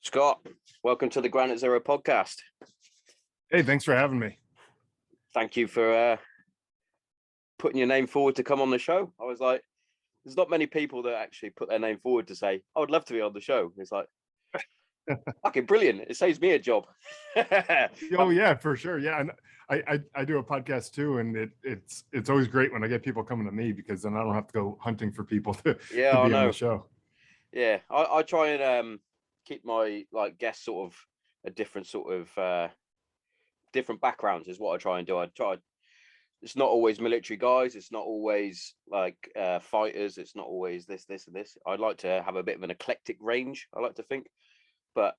Scott, welcome to the Granite Zero podcast. Hey, thanks for having me. Thank you for putting your name forward to come on the show. I was like, there's not many people that actually put their name forward to say, I would love to be on the show. It's like, fucking brilliant. It saves me a job. Oh yeah, for sure. Yeah, and I do a podcast too, and it's always great when I get people coming to me, because then I don't have to go hunting for people to be I know. on the show. Yeah, I try and keep my guests sort of a different different backgrounds is what I try and do. It's not always military guys, it's not always fighters, it's not always this and this. I'd like to have a bit of an eclectic range, I like to think. But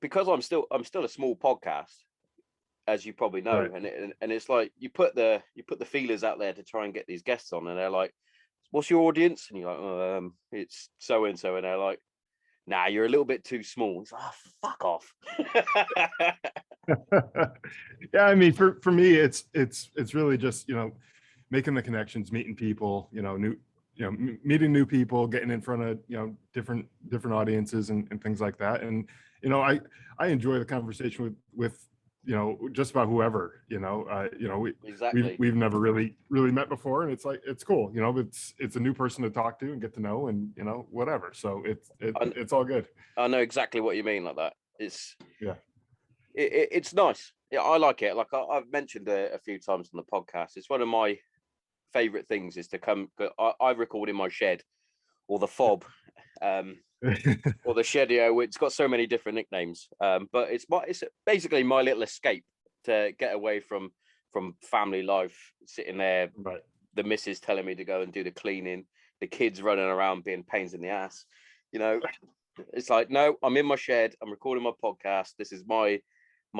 because I'm still a small podcast, as you probably know, right. and it's like you put the feelers out there to try and get these guests on, and they're like, what's your audience? And you're like, oh, it's so and so, and they're like, nah, you're a little bit too small. It's like, oh, fuck off. Yeah, I mean, for me, it's really just, making the connections, meeting people, meeting new people, getting in front of, different audiences and things like that. And, I enjoy the conversation with just about whoever, Exactly. we've never really met before, and it's like, it's cool, it's a new person to talk to and get to know, and whatever. So it's all good. I know exactly what you mean, like that. It's it's nice. Yeah, I like it. Like I've mentioned a few times on the podcast, it's one of my favorite things is to come. I record in my shed, or the fob, or the shedio. It's got so many different nicknames, but it's basically my little escape to get away from family life, sitting there. Right. The missus telling me to go and do the cleaning, the kids running around being pains in the ass. It's like, no, I'm in my shed, I'm recording my podcast. This is my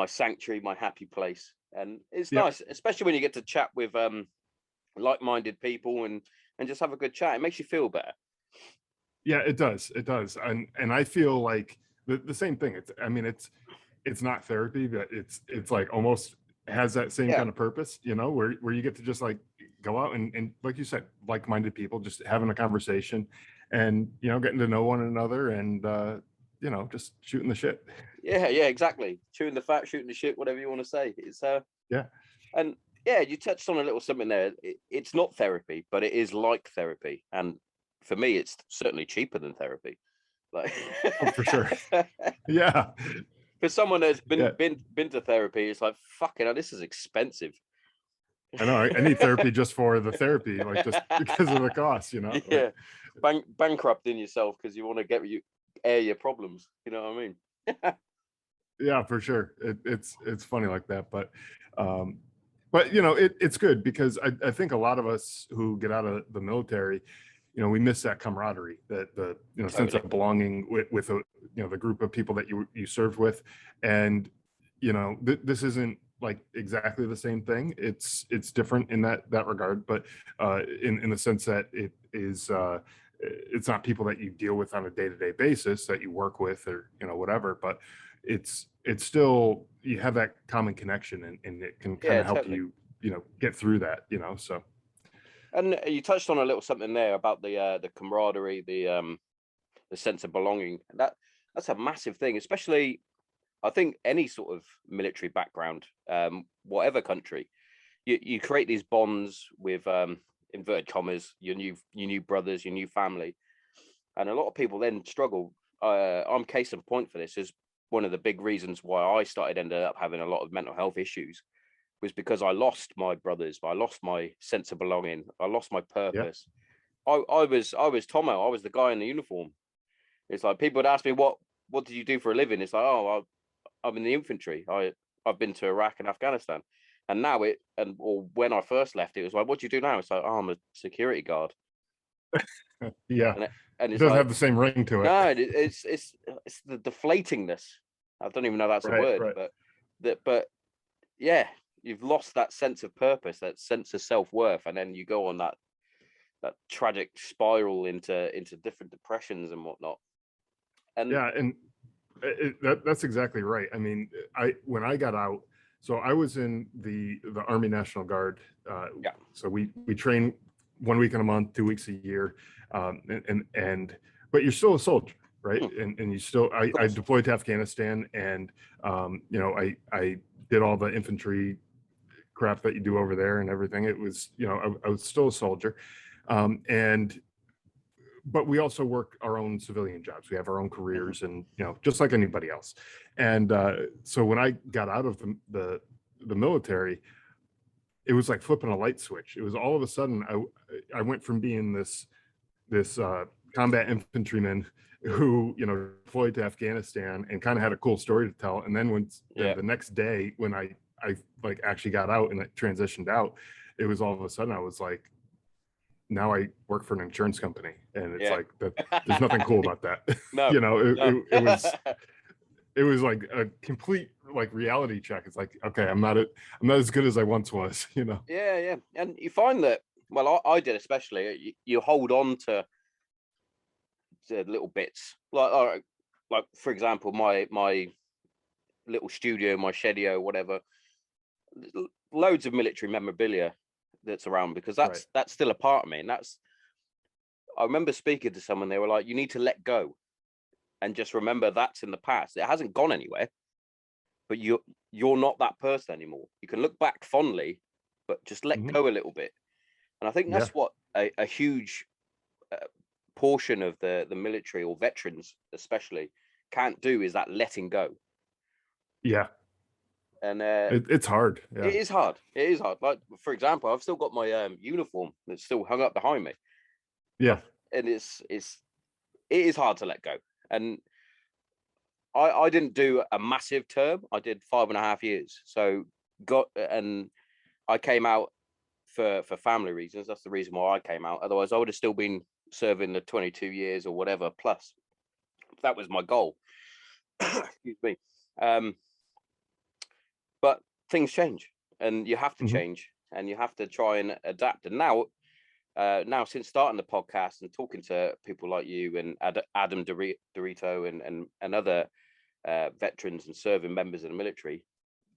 sanctuary, my happy place. And it's nice, especially when you get to chat with like-minded people and just have a good chat. It makes you feel better. Yeah, it does. And I feel like the same thing. It's not therapy, but it's like almost has that same kind of purpose, where you get to just like go out and like you said, like-minded people, just having a conversation and, getting to know one another and, just shooting the shit. Yeah, exactly. Chewing the fat, shooting the shit, whatever you want to say. It's and yeah, you touched on a little something there. It's not therapy, but it is like therapy. And for me, it's certainly cheaper than therapy. Like, oh, for sure. Yeah. For someone that's been to therapy, it's like, fucking hell, this is expensive. I know. I need therapy just for the therapy, like just because of the cost, Yeah, bankrupting yourself because you want to air your problems. You know what I mean? Yeah, for sure. It's funny like that, but it's good because I think a lot of us who get out of the military, we miss that camaraderie, that the totally. Sense of belonging with the group of people that you served with, and this isn't like exactly the same thing. It's different in that regard, but in the sense that it is it's not people that you deal with on a day-to-day basis that you work with or whatever, but it's still, you have that common connection, and it can kind of help totally. you get through that, so. And you touched on a little something there about the camaraderie, the sense of belonging. That's a massive thing, especially I think any sort of military background, whatever country, you create these bonds with inverted commas, your new brothers, your new family, and a lot of people then struggle. I'm case in point for this. Is one of the big reasons why I ended up having a lot of mental health issues, was because I lost my brothers, I lost my sense of belonging, I lost my purpose. Yep. I was Tommo, I was the guy in the uniform. It's like people would ask me, what did you do for a living? It's like, oh, I'm in the infantry. I've been to Iraq and Afghanistan. And now or when I first left, it was like, what do you do now? It's like, oh, I'm a security guard. Yeah. And it doesn't have the same ring to it. No, it's the deflatingness. I don't even know that's a word, but yeah, you've lost that sense of purpose, that sense of self-worth, and then you go on that tragic spiral into different depressions and whatnot. And yeah, and that's exactly right. I mean, when I got out, so I was in the Army National Guard. So we train 1 week in a month, 2 weeks a year, but you're still a soldier. right? And you still, I deployed to Afghanistan, and I did all the infantry crap that you do over there and everything. It was, I was still a soldier, but we also work our own civilian jobs. We have our own careers, and just like anybody else. And so when I got out of the military, it was like flipping a light switch. It was all of a sudden I went from being this combat infantryman who deployed to Afghanistan and kind of had a cool story to tell. And then the next day when I like actually got out and transitioned out, it was all of a sudden I was like, now I work for an insurance company, and it's like that. There's nothing cool about that. No, it was like a complete like reality check. It's like, okay, I'm not as good as I once was. Yeah, and you find that. Well, I did especially. You hold on to little bits, like for example, my little studio, my shedio, whatever. Loads of military memorabilia that's around, because that's still a part of me. And I remember speaking to someone, they were like, you need to let go and just remember that's in the past. It hasn't gone anywhere, but you're not that person anymore. You can look back fondly, but just let go a little bit. And I think that's what a huge portion of the military, or veterans especially, can't do, is that letting go. Yeah. And it's hard. Yeah. It is hard. Like, for example, I've still got my uniform that's still hung up behind me. Yeah. And it is hard to let go. And I didn't do a massive term. I did 5.5 years. So and I came out for family reasons. That's the reason why I came out. Otherwise, I would have still been serving the 22 years or whatever plus. That was my goal. Excuse me. But things change, and you have to change, and you have to try and adapt. And now since starting the podcast and talking to people like you and Adam Dorito and other veterans and serving members of the military,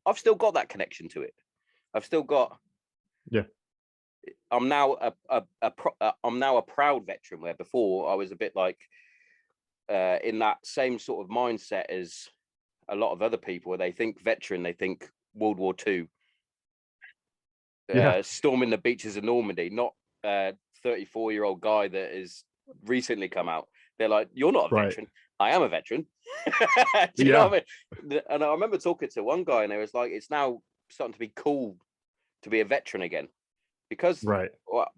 I've still got that connection to it. I've still got. Yeah. I'm now a proud veteran, where before I was a bit like in that same sort of mindset as a lot of other people, where they think veteran, they think World War II, storming the beaches of Normandy, not 34-year-old guy that is recently come out. They're like, you're not a veteran. I am a veteran. Do you know what I mean? And I remember talking to one guy, and it was like, it's now starting to be cool to be a veteran again, because well,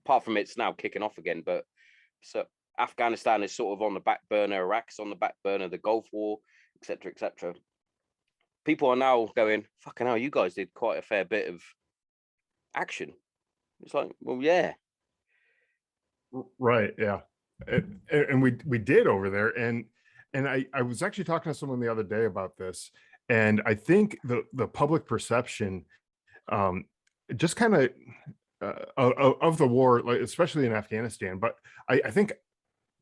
apart from it's now kicking off again, but so Afghanistan is sort of on the back burner, Iraq's on the back burner, the Gulf War, etc., etc. People are now going, fucking hell, you guys did quite a fair bit of action. It's like, well, yeah. Right. Yeah. And we did over there. And I was actually talking to someone the other day about this. And I think the public perception just kind of the war, like especially in Afghanistan, but I think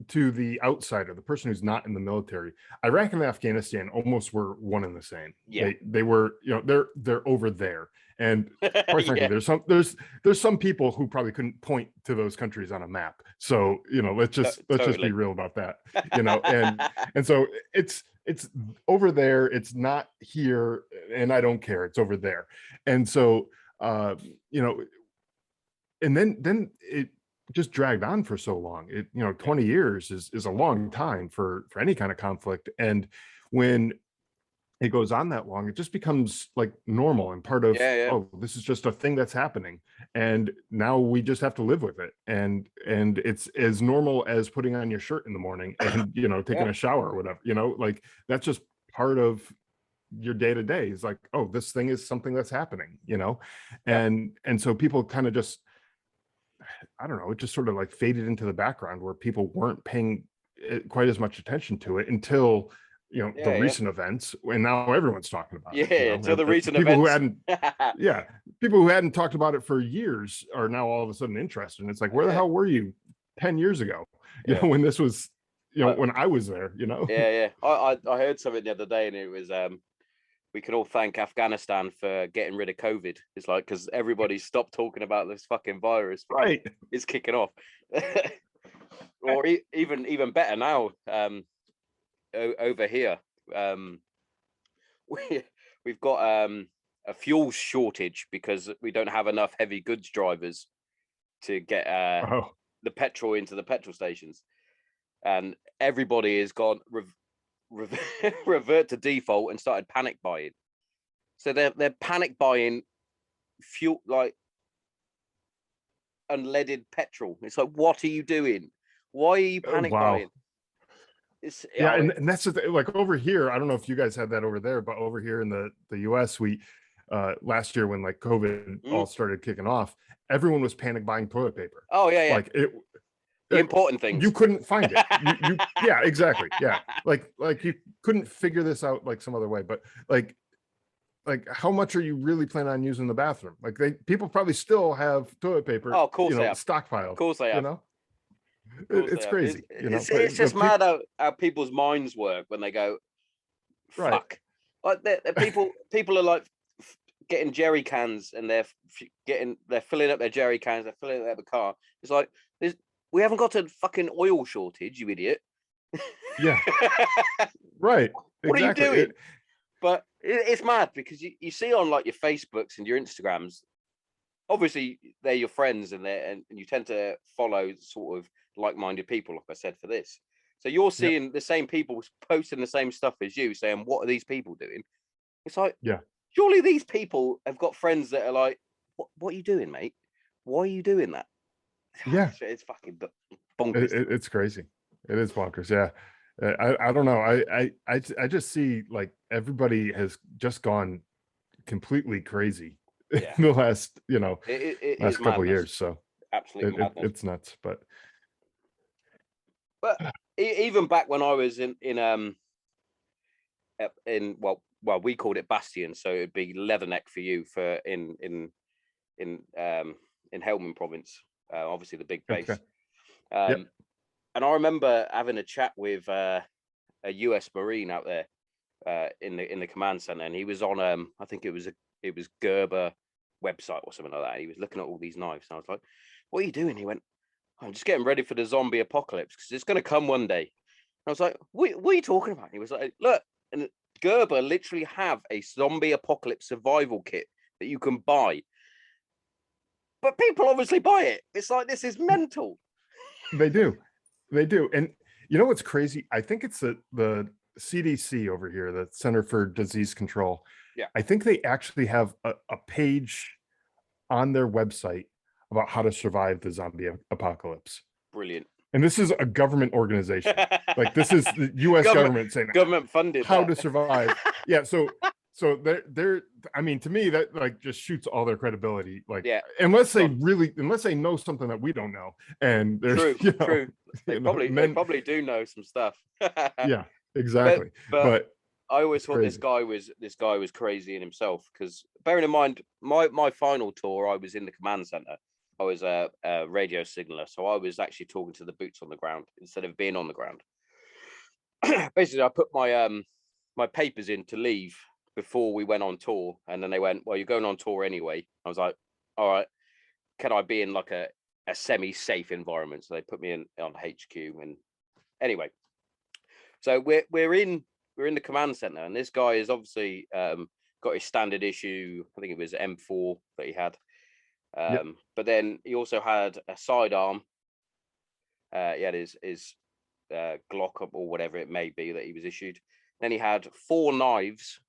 to the outsider, the person who's not in the military, Iraq and Afghanistan almost were one and the same. Yeah. They were, they're over there. And quite frankly, there's some people who probably couldn't point to those countries on a map. So, let's just be real about that, and so it's over there. It's not here, and I don't care. It's over there. And so, and then it just dragged on for so long. 20 years is a long time for any kind of conflict. And when it goes on that long, it just becomes like normal and part of, oh, this is just a thing that's happening. And now we just have to live with it. And it's as normal as putting on your shirt in the morning and, taking a shower or whatever, like that's just part of your day to day. Is like, oh, this thing is something that's happening, and so people kind of just, I don't know, it just sort of like faded into the background where people weren't paying quite as much attention to it until the recent events, and now everyone's talking about it. Until the recent people events. People who hadn't talked about it for years are now all of a sudden interested. And it's like, where the hell were you 10 years ago? When this was, when I was there. I heard something the other day, and it was we can all thank Afghanistan for getting rid of COVID. It's like, because everybody stopped talking about this fucking virus. Right. It's kicking off. Or even better now. over here, we've got a fuel shortage because we don't have enough heavy goods drivers to get the petrol into the petrol stations, and everybody has gone revert to default and started panic buying. So they're panic buying fuel, like unleaded petrol. It's like, what are you doing? Why are you panic buying? It's, and that's the thing. Like over here, I don't know if you guys had that over there, but over here in the US, we last year when like COVID all started kicking off, everyone was panic buying toilet paper. Oh yeah. Like the important things. You couldn't find it. you yeah, exactly. Yeah. Like you couldn't figure this out like some other way. But like how much are you really planning on using the bathroom? Like people probably still have toilet paper. Oh, of course they have. Stockpiled. Of course they have. You know, it's crazy. It's just mad how people's minds work when they go, fuck. Right. Like people are like getting jerry cans and they're filling up their jerry cans. They're filling up their car. It's like we haven't got a fucking oil shortage, you idiot. Yeah. Right. What are you doing? But it's mad because you see on like your Facebooks and your Instagrams, obviously they're your friends and you tend to follow sort of like-minded people, like I said, for this. So you're seeing the same people posting the same stuff as you, saying, what are these people doing? It's like, surely these people have got friends that are like, what are you doing, mate? Why are you doing that? Yeah. It's fucking bonkers. It's crazy. It is bonkers. Yeah. I don't know. I just see like everybody has just gone completely crazy in the last, last couple of years. So absolutely it's nuts. But even back when I was in well, we called it Bastion, so it'd be Leatherneck for you for in Helmand province, obviously the big base. Okay. And I remember having a chat with a US Marine out there in the command center, and he was on I think it was Gerber website or something like that. He was looking at all these knives, and I was like, "What are you doing?" He went, "I'm just getting ready for the zombie apocalypse because it's going to come one day." And I was like, what are you talking about? And he was like, "Look, and Gerber literally have a zombie apocalypse survival kit that you can buy, but people obviously buy it. It's like, this is mental." They do. And you know what's crazy? I think it's the CDC over here, the Center for Disease Control. Yeah. I think they actually have a page on their website about how to survive the zombie apocalypse. Brilliant. And this is a government organization. Like this is the US government saying government funded how to survive. Yeah. So they're I mean, to me, that like just shoots all their credibility. Like, unless they know something that we don't know. And there's true. They probably do know some stuff. Yeah, exactly. But I always thought this guy was crazy in himself, because bearing in mind my final tour, I was in the command center. I was a radio signaler, so I was actually talking to the boots on the ground instead of being on the ground. Basically, I put my papers in to leave before we went on tour, and then they went, "Well, you're going on tour anyway." I was like, "All right, can I be in like a semi-safe environment?" So they put me on HQ, and anyway, so we're in the command center, and this guy is obviously got his standard issue. I think it was M4 that he had, but then he also had a sidearm. He had his Glock or whatever it may be that he was issued. Then he had 4 knives,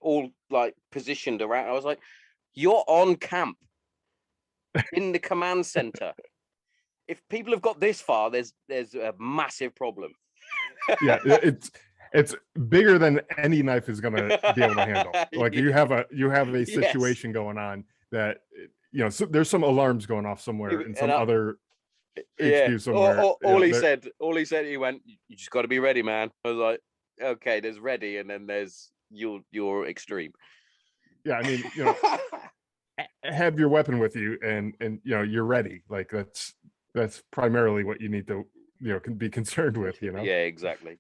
all like positioned around. I was like, "You're on camp in the command center. If people have got this far, there's a massive problem." Yeah, it's bigger than any knife is going to be able to handle. Like you have a situation going on that so there's some alarms going off somewhere in some other HQ somewhere. All he said, he went, "You just got to be ready, man." I was like, "Okay, there's ready, and then there's your extreme." Yeah, I mean, have your weapon with you, and you're ready. Like that's primarily what you need to can be concerned with. Yeah, exactly.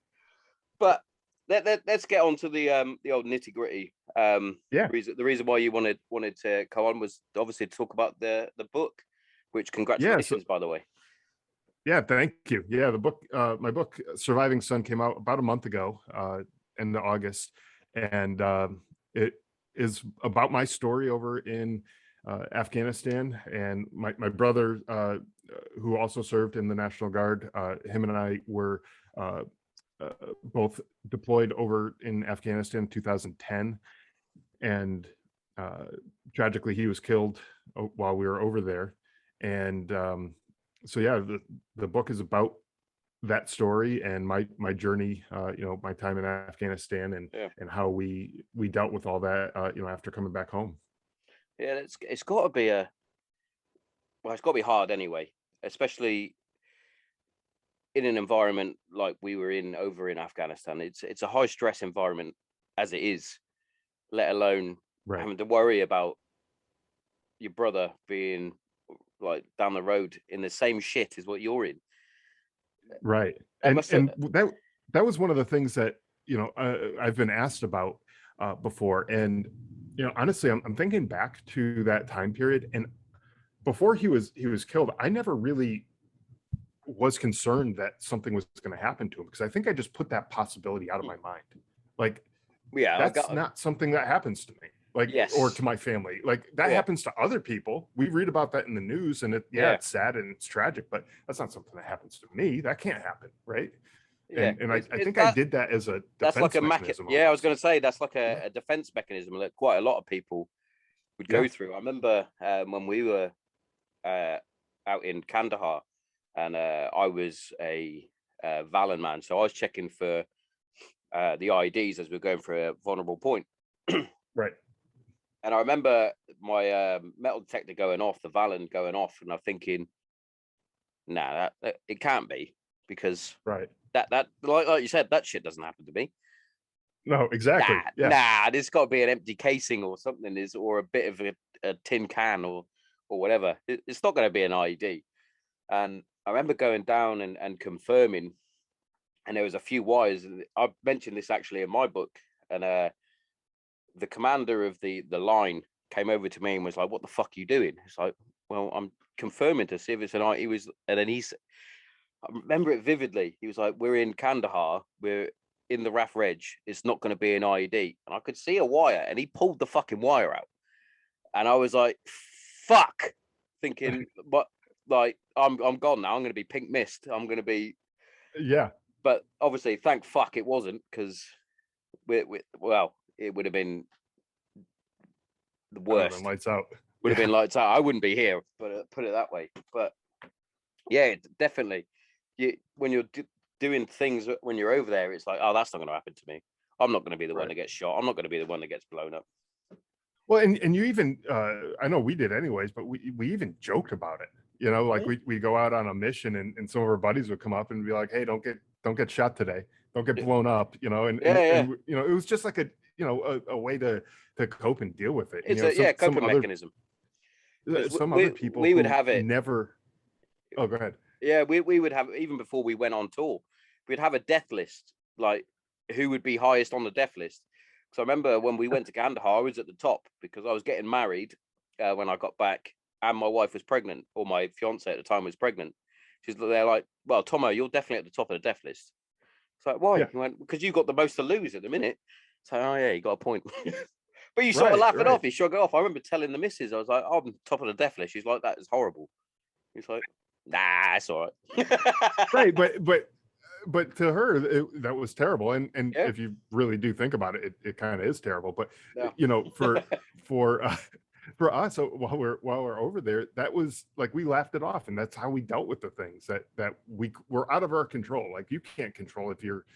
But let's get on to the old nitty gritty. The reason why you wanted to come on was obviously to talk about the book, which congratulations, by the way. Yeah, thank you. Yeah, the book, my book, Surviving Son, came out about a month ago, end of August, and it is about my story over in Afghanistan. And my brother, who also served in the National Guard, him and I were uh, both deployed over in Afghanistan in 2010, and uh, tragically he was killed while we were over there. And so yeah, the book is about that story and my journey, my time in Afghanistan, Yeah, and how we dealt with all that, after coming back home. yeah. It's got to be it's got to be hard anyway, especially in an environment like we were in over in Afghanistan. It's a high stress environment as it is, let alone Right. having to worry about your brother being like down the road in the same shit as what you're in. Right. That And must have, and that was one of the things that, I've been asked about before. And honestly, I'm thinking back to that time period, and before he was killed, I never really was concerned that something was going to happen to him, because I think I just put that possibility out of my mind. Like, yeah, I that's got, not something that happens to me, like, or yes, to my family. Like, that yeah, happens to other people. We read about that in the news, and yeah, it's sad and it's tragic, but that's not something that happens to me. That can't happen, right? yeah. And I It's think I that did that as a that's like defense a mechanism yeah. I was almost. going to say that's like Yeah. a defense mechanism that quite a lot of people would Yeah. go through. I remember when we were uh, out in Kandahar, and I was a Valen man, so I was checking for the IEDs as we are going for a vulnerable point. Right. And I remember my metal detector going off, the Valen going off, and I'm thinking, nah, that it can't be, because Right. that like you said, that shit doesn't happen to me. No, exactly. Yeah. There's got to be an empty casing or something, or a bit of a tin can or whatever. It's not going to be an IED. And I remember going down and confirming, and there was a few wires. I mentioned this actually in my book, and the commander of the line came over to me and was like, "What the fuck are you doing?" It's like, "Well, I'm confirming to see if it's an IED." He was, and then I remember it vividly. He was like, "We're in Kandahar. We're in the RAF Reg. It's not going to be an IED." And I could see a wire, and he pulled the fucking wire out, and I was like, "Fuck," thinking, "But like, I'm gone now. I'm going to be pink mist. I'm going to be." Yeah. But obviously, thank fuck it wasn't, because well, it would have been the That would have been worst. lights out. Would have Yeah. been like, I wouldn't be here. But put it that way. But yeah, definitely. When you're doing things when you're over there, it's like, oh, that's not going to happen to me. I'm not going to be the one Right. that gets shot. I'm not going to be the one that gets blown up. Well, and you even, I know we did anyways, but we even joked about it. Like, we go out on a mission, and some of our buddies would come up and be like, "Hey, don't get shot today. Don't get blown up." Yeah. It was just like a way to cope and deal with it. And It's a some coping mechanism, because some other people we would who have it. never. Oh, go ahead. Yeah, we would have, even before we went on tour, we'd have a death list, like who would be highest on the death list. So I remember when we went to Kandahar, I was at the top because I was getting married when I got back, and my wife was pregnant, or my fiance at the time was pregnant. They're like, "Well, Tommo, you're definitely at the top of the death list." It's like, why? Yeah. He went, "Because you've got the most to lose at the minute." So, oh yeah, you got a point. But you sort of Right. laugh it Right. off. You shrug it off. I remember telling the missus, I was like, "Oh, I'm top of the death list." She's like, "That is horrible." He's like, "Nah, it's all right." Right. But to her, that was terrible. And Yeah, if you really do think about it, it kind of is terrible. But yeah, for for us, so while we're over there, that was like, we laughed it off, and that's how we dealt with the things that we were out of our control. Like, you can't control if you're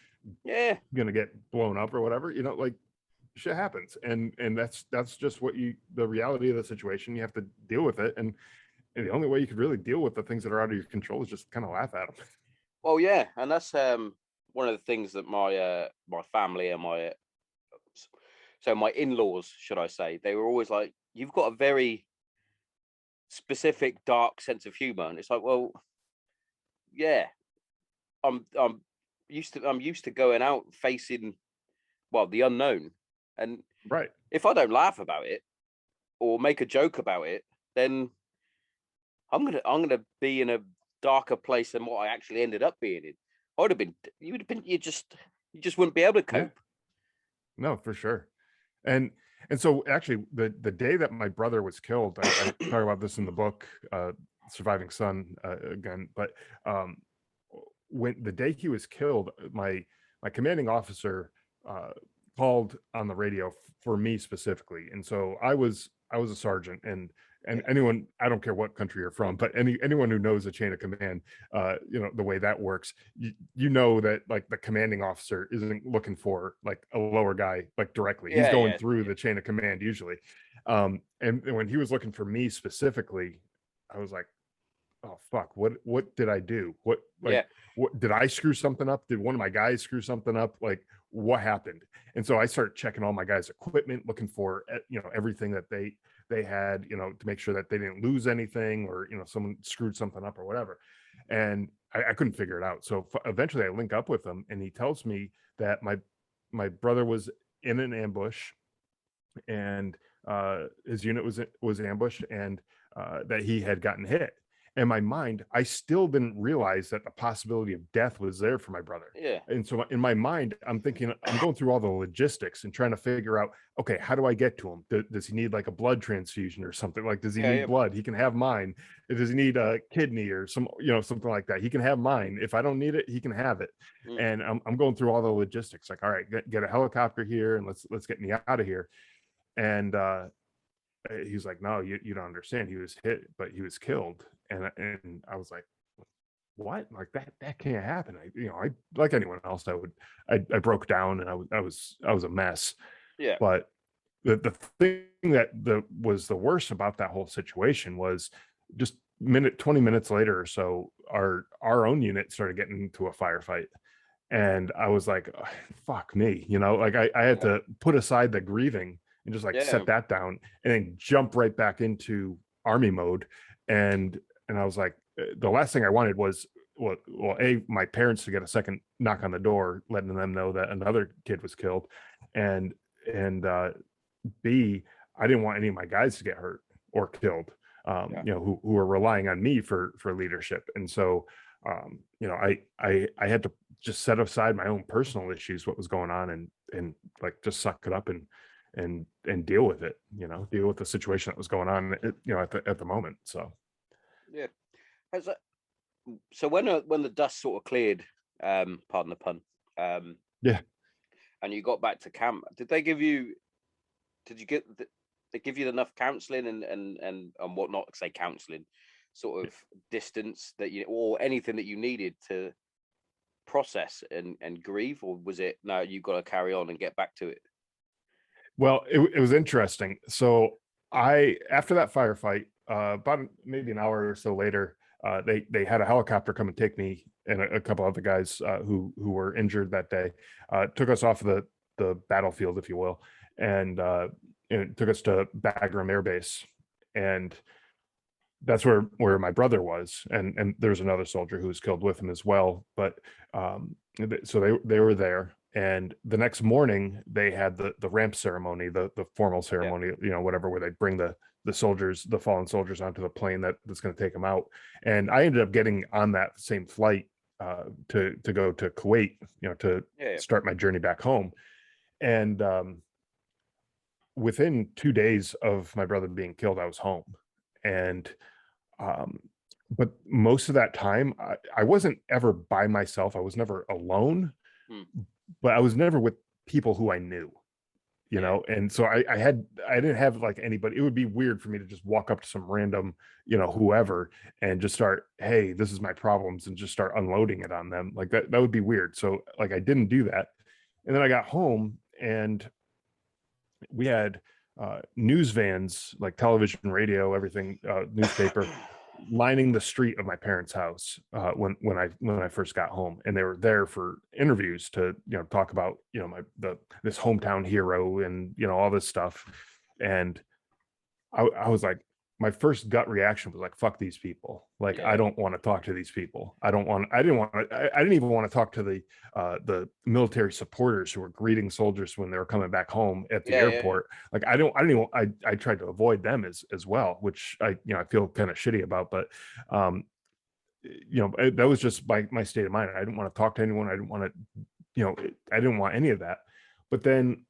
yeah, gonna get blown up or whatever. Like, shit happens, and that's just the reality of the situation. You have to deal with it, and the only way you could really deal with the things that are out of your control is just kind of laugh at them. well, yeah, and that's one of the things that my family and my in-laws, should I say, they were always like, "You've got a very specific dark sense of humor," and it's like, well, yeah, I'm I'm used to going out facing, well, the unknown, and Right. if I don't laugh about it or make a joke about it, then I'm gonna be in a darker place than what I actually ended up being in. I would have been, you just wouldn't be able to cope. Yeah. No, for sure. And so actually the day that my brother was killed, I talk about this in the book, Surviving Son, again, but when the day he was killed, my commanding officer called on the radio for me specifically. And so I was a sergeant, and anyone, I don't care what country you're from, but anyone who knows the chain of command, the way that works, you know that like the commanding officer isn't looking for like a lower guy like directly. He's going through the chain of command usually. And when he was looking for me specifically, I was like, oh fuck, what did I do? What did I screw something up? Did one of my guys screw something up? Like, what happened? And so I started checking all my guys' equipment, looking for everything that they had, to make sure that they didn't lose anything, or someone screwed something up or whatever. And I couldn't figure it out. So eventually I link up with him, and he tells me that my brother was in an ambush, and his unit was ambushed, and that he had gotten hit. In my mind, I still didn't realize that the possibility of death was there for my brother. Yeah. And so in my mind, I'm thinking, I'm going through all the logistics and trying to figure out, okay, how do I get to him? Does he need like a blood transfusion or something? Like, does he need blood? He can have mine. Does he need a kidney or something like that? He can have mine. If I don't need it, he can have it. And I'm going through all the logistics. Like, all right, get a helicopter here, and let's get me out of here. And he's like, no, you don't understand. He was hit, but he was killed. And I was like, what? Like that can't happen. I like anyone else, I broke down, and I was a mess. Yeah. But the thing that was the worst about that whole situation was just 20 minutes later or so, our own unit started getting into a firefight. And I was like, oh, fuck me, like I had to put aside the grieving and just like set that down, and then jump right back into army mode. And I was like, the last thing I wanted was, well, my parents to get a second knock on the door, letting them know that another kid was killed, and B, I didn't want any of my guys to get hurt or killed, who were relying on me for leadership. And so, I had to just set aside my own personal issues, what was going on, and like just suck it up and deal with it, deal with the situation that was going on, at the moment. So yeah. So when the dust sort of cleared, pardon the pun, and you got back to camp, did they give you enough counseling and whatnot, say counseling, sort of distance that or anything that you needed to process and grieve, or was it, no, you got to carry on and get back to it? Well, it was interesting. So after that firefight, about maybe an hour or so later, they had a helicopter come and take me and a couple other guys who were injured that day, took us off the battlefield, if you will, and it took us to Bagram Air Base, and that's where my brother was, and there's another soldier who was killed with him as well. But so they were there. And the next morning they had the ramp ceremony, the formal ceremony, whatever, where they bring the fallen soldiers onto the plane that's going to take them out. And I ended up getting on that same flight to go to Kuwait, to start my journey back home. And within 2 days of my brother being killed, I was home. And but most of that time, I wasn't ever by myself. I was never alone. But I was never with people who I knew, and so I didn't have like anybody. It would be weird for me to just walk up to some random, whoever, and just start, hey, this is my problems, and just start unloading it on them. Like that would be weird. So like I didn't do that. And then I got home, and we had news vans, like television, radio, everything, newspaper, lining the street of my parents' house when I first got home, and they were there for interviews to talk about this hometown hero and all this stuff. And I was like, my first gut reaction was like, fuck these people. Like, I don't want to talk to these people. I didn't even want to talk to the military supporters who were greeting soldiers when they were coming back home at the airport. Like, I tried to avoid them as well, which I feel kind of shitty about. But that was just my state of mind. I didn't want to talk to anyone. I didn't want to, I didn't want any of that. But then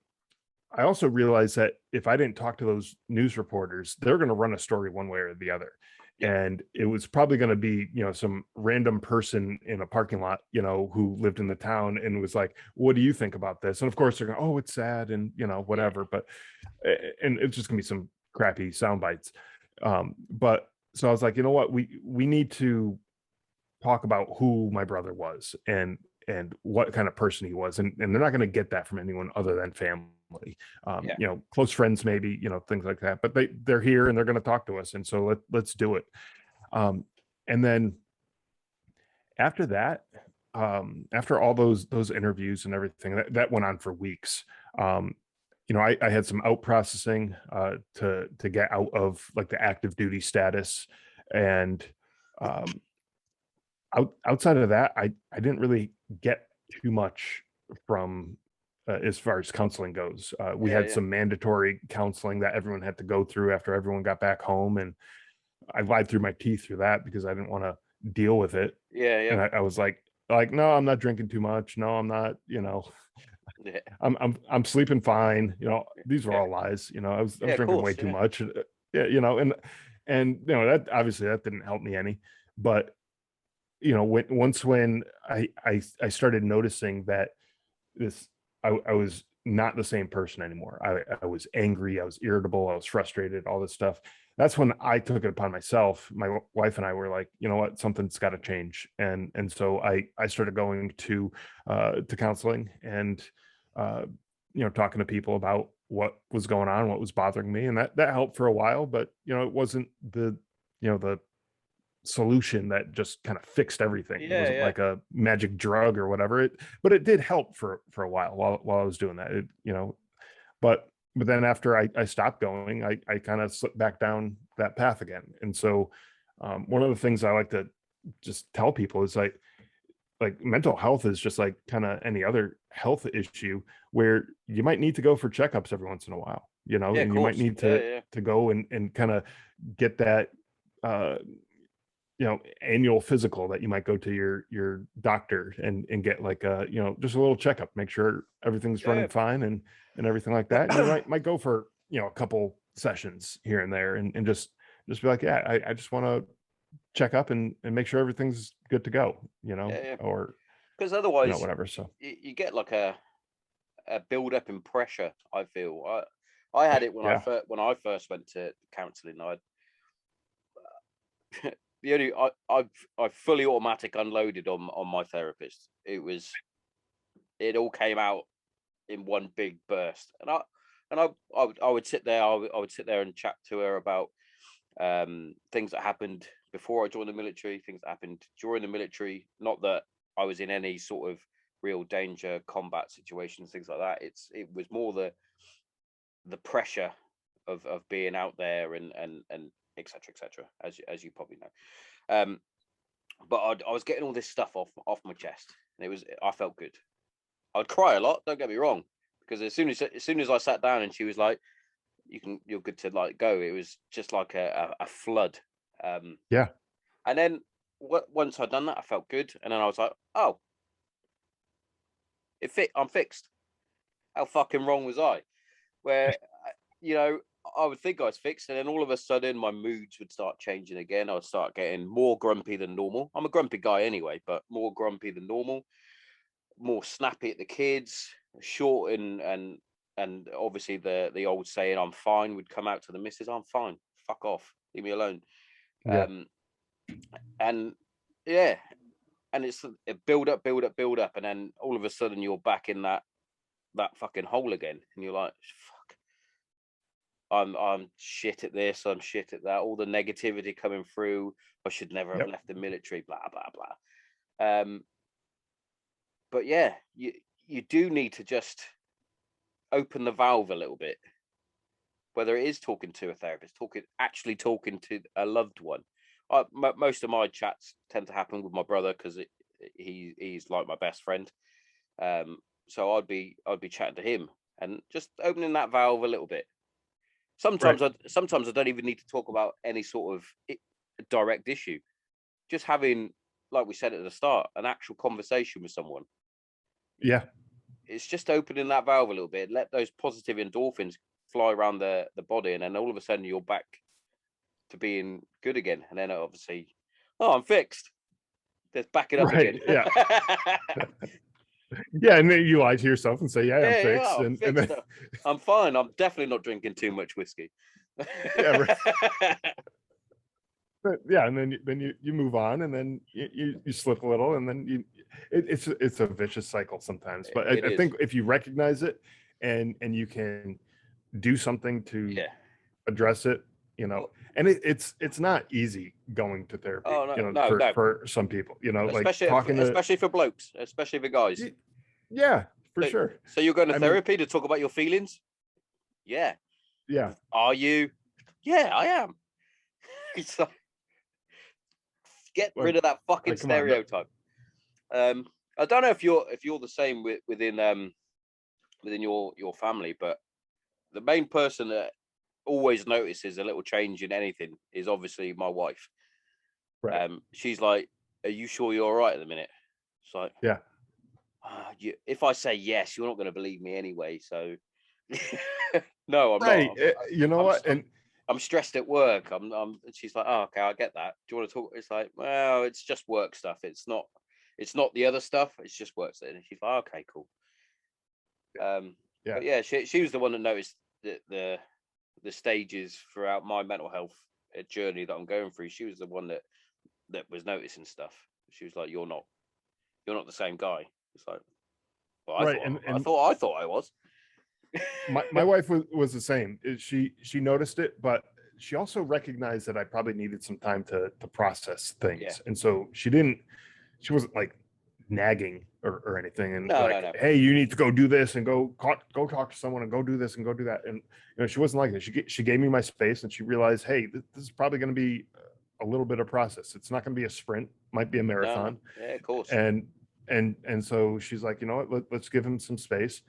I also realized that if I didn't talk to those news reporters, they're going to run a story one way or the other. Yeah. And it was probably going to be, some random person in a parking lot, who lived in the town and was like, what do you think about this? And of course they're going, oh, it's sad and, whatever. But, and it's just going to be some crappy sound bites. But so I was like, you know what, we need to talk about who my brother was and what kind of person he was. And they're not going to get that from anyone other than family. Close friends, maybe, things like that, but they're here and they're going to talk to us. And so let's do it. And then after that, after all those interviews and everything that went on for weeks, I had some out processing to get out of like the active duty status. And outside of that, I didn't really get too much from as far as counseling goes. We had some mandatory counseling that everyone had to go through after everyone got back home, and I lied through my teeth through that because I didn't want to deal with it. And I was like, no, I'm not drinking too much. No, I'm not. I'm sleeping fine. These were all lies. I was drinking way too much. And that obviously that didn't help me any. But when I started noticing that I was not the same person anymore. I was angry, I was irritable, I was frustrated, all this stuff. That's when I took it upon myself. My wife and I were like, you know what, something's got to change. And so I started going to counseling and talking to people about what was going on, what was bothering me. And that helped for a while, but it wasn't the solution that just kind of fixed everything. It wasn't like a magic drug or whatever. But it did help for a while I was doing that. But then after I stopped going, I kind of slipped back down that path again. And so one of the things I like to just tell people is like mental health is just like kind of any other health issue where you might need to go for checkups every once in a while, and you might need to go and kind of get that annual physical that you might go to your doctor and get like just a little checkup, make sure everything's running fine and everything like that. And you might go for a couple sessions here and there and just be like, I just want to check up and make sure everything's good to go, or because otherwise whatever. So you get like a build up in pressure. I feel I had it when I first went to counseling. I fully automatic unloaded on my therapist. It all came out in one big burst, and I would sit there. I would sit there and chat to her about things that happened before I joined the military, things that happened during the military. Not that I was in any sort of real danger, combat situations, things like that. It was more the pressure of being out there and etc., as you probably know. But I was getting all this stuff off my chest, and I felt good. I'd cry a lot, don't get me wrong, because as soon as I sat down and she was like, you're good to like go, it was just like a flood. And then once I'd done that, I felt good, and then I was like, oh, I'm fixed. How fucking wrong was I? Where I would think I was fixed, and then all of a sudden my moods would start changing again. I would start getting more grumpy than normal. I'm a grumpy guy anyway, but more grumpy than normal, more snappy at the kids, short and obviously the old saying "I'm fine" would come out to the missus. I'm fine. Fuck off. Leave me alone. And it's a build up, and then all of a sudden you're back in that fucking hole again, and you're like, fuck. I'm shit at this, I'm shit at that, all the negativity coming through. I should never have left the military, blah blah blah. But you do need to just open the valve a little bit, whether it is talking to a therapist, actually talking to a loved one. Most of my chats tend to happen with my brother because he's like my best friend. So I'd be chatting to him and just opening that valve a little bit. Sometimes I don't even need to talk about any sort of direct issue. Just having like we said at the start, an actual conversation with someone. Yeah. It's just opening that valve a little bit, let those positive endorphins fly around the body, and then all of a sudden you're back to being good again. And then obviously, I'm fixed. Let's back it up Right. again. Yeah. Yeah, and then you lie to yourself and say, "Yeah, I'm fixed," I'm and fixed. then I'm fine. I'm definitely not drinking too much whiskey. yeah, right. But yeah, and then you move on, and then you slip a little, and then it's a vicious cycle sometimes. But I think if you recognize it and you can do something to address it, you know, and it's not easy going to therapy, you know, for some people, you know, especially like talking especially for blokes, especially for guys. Yeah, for sure. So you're going to therapy to talk about your feelings? Yeah. Yeah. Are you? Yeah, I am. It's like, get rid of that fucking stereotype. I don't know if you're the same within your family, but the main person that always notices a little change in anything is obviously my wife. Right. She's like, "Are you sure you're all right at the minute?" It's like, yeah. If I say yes, you're not going to believe me anyway. So, no, I'm right. not. You know what? And I'm stressed at work. And she's like, "Oh, okay, I get that. Do you want to talk?" It's like, well, it's just work stuff. It's not the other stuff. It's just work stuff. And she's like, "Okay, cool." But yeah, she was the one that noticed the stages throughout my mental health journey that I'm going through. She was the one that was noticing stuff. She was like, "You're not the same guy." It's like, well, I thought I was. my wife was the same. She noticed it, but she also recognized that I probably needed some time to process things, and so she wasn't like nagging or anything, and no. Hey, you need to go do this and go talk to someone and go do this and go do that. And you know, she wasn't like that. She gave me my space, and she realized, hey, this is probably going to be a little bit of process. It's not going to be a sprint, might be a marathon. No. Yeah, of course. And so she's like, you know what, let's give him some space.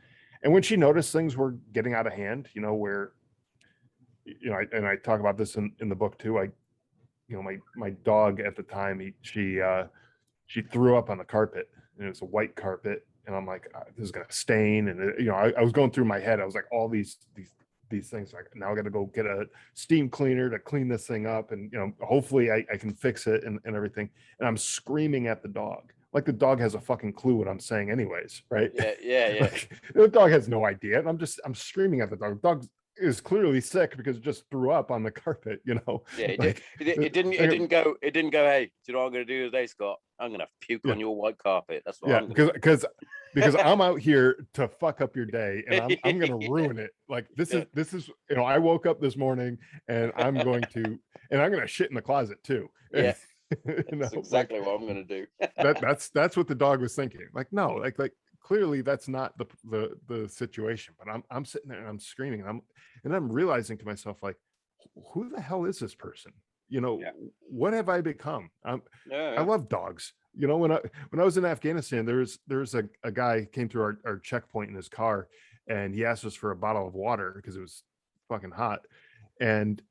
And when she noticed things were getting out of hand, you know, where, you know, and I talk about this in the book too. My dog at the time, she threw up on the carpet, and it was a white carpet, and I'm like, this is gonna stain. And you know, I was going through my head, I was like, all these things, like, now I got to go get a steam cleaner to clean this thing up, and you know, hopefully I can fix it and everything. And I'm screaming at the dog, like the dog has a fucking clue what I'm saying anyways, right? Yeah. Like, the dog has no idea, and I'm screaming at the dog. The dog is clearly sick because it just threw up on the carpet, you know. Yeah, like, it didn't go. Hey, do you know what I'm going to do today, Scott? I'm going to puke on your white carpet. That's what I'm going to do. Because I'm out here to fuck up your day, and I'm going to ruin it. Like this is, you know, I woke up this morning, and I'm going to shit in the closet too. Yeah. You know, that's exactly what I'm going to do. that's what the dog was thinking. Like, no, like clearly that's not the situation. But I'm sitting there and I'm screaming, and I'm realizing to myself, like, who the hell is this person? You know, what have I become? I love dogs. You know, when I was in Afghanistan, there was a guy came through our checkpoint in his car, and he asked us for a bottle of water because it was fucking hot, and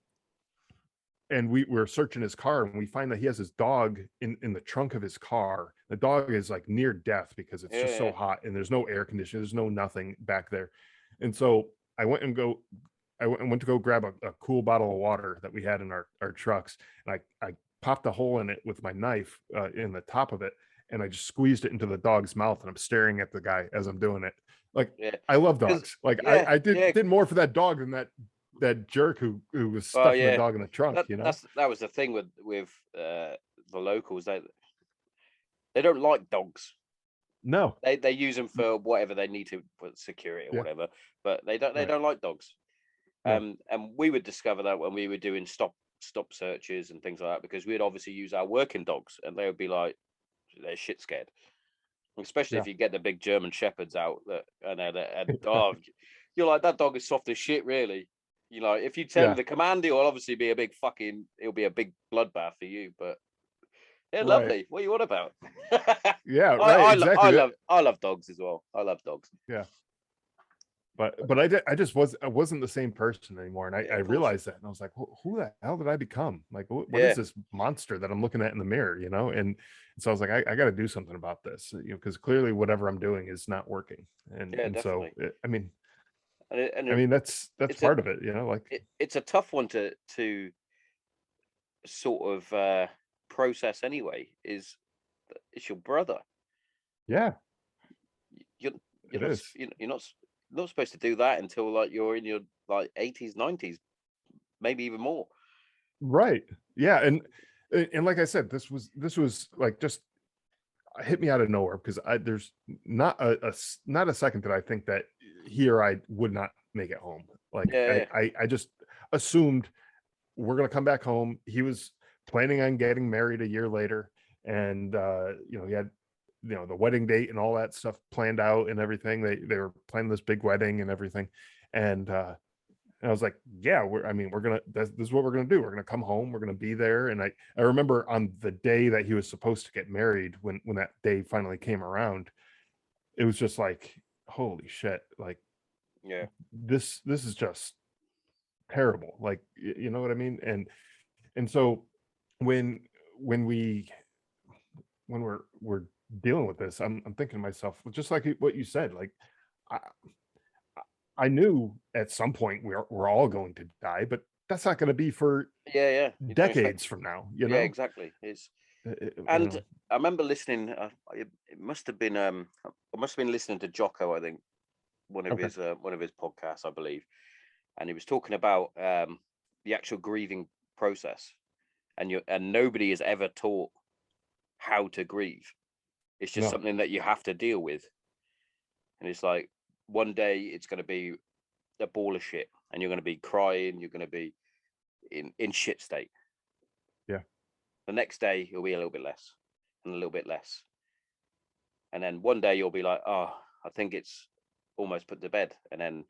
we were searching his car, and we find that he has his dog in the trunk of his car. The dog is like near death because it's just so hot, and there's no air conditioning, there's no nothing back there. And so I went to go grab a cool bottle of water that we had in our trucks, and I popped a hole in it with my knife in the top of it, and I just squeezed it into the dog's mouth, and I'm staring at the guy as I'm doing it. Like, I love dogs. Like, I did more for that dog than that jerk who was stuffing the dog in the trunk. You know, that was the thing with the locals. They don't like dogs. No, they use them for whatever they need to, for security or whatever, but they don't like dogs. And we would discover that when we were doing stop searches and things like that, because we'd obviously use our working dogs, and they would be like, they're shit scared, especially if you get the big German shepherds out and dog, you're like, that dog is soft as shit, really. You know, if you tell him the command, it'll obviously be it'll be a big bloodbath for you, but they're lovely. What are you on about? Yeah, right. Exactly. I love dogs as well. I love dogs. Yeah. but I wasn't the same person anymore, and I Yeah, of course. realized that, and I was like, who the hell did I become? Like, what Yeah, is this monster that I'm looking at in the mirror, you know? And so I was like, I got to do something about this, you know, because clearly whatever I'm doing is not working, yeah, and so definitely. And I mean that's it's a part of it, you know, like it's a tough one to sort of process anyway. Is it's your brother. yeah, You're it is. you're not supposed to do that until like you're in your like 80s, 90s, maybe even more. Right. Yeah. And like I said, this was like just hit me out of nowhere because there's not not a second that I think that he or I would not make it home. Like Yeah, yeah, I just assumed we're gonna come back home. He was planning on getting married a year later, and you know, he had, you know, the wedding date and all that stuff planned out and everything. They were planning this big wedding and everything. And I was like, yeah, we're gonna, this is what we're gonna do. We're gonna come home, we're gonna be there. And I remember on the day that he was supposed to get married, when that day finally came around, it was just like, holy shit, like yeah. this is just terrible. Like, you know what I mean? And so when when we when we're dealing with this, I'm thinking to myself, just like what you said, like I, I knew at some point we're all going to die, but that's not going to be for Yeah, yeah. You don't expect. decades from now, you Yeah, know. exactly. It's You and know, I remember listening. It must have been I must have been listening to Jocko. I think okay, one of his podcasts, I believe, and he was talking about the actual grieving process, and nobody is ever taught how to grieve. It's just no, something that you have to deal with, and it's like one day it's going to be a ball of shit, and you're going to be crying, you're going to be in shit state. yeah, The next day you'll be a little bit less, and a little bit less, and then one day you'll be like, oh, I think it's almost put to bed, and then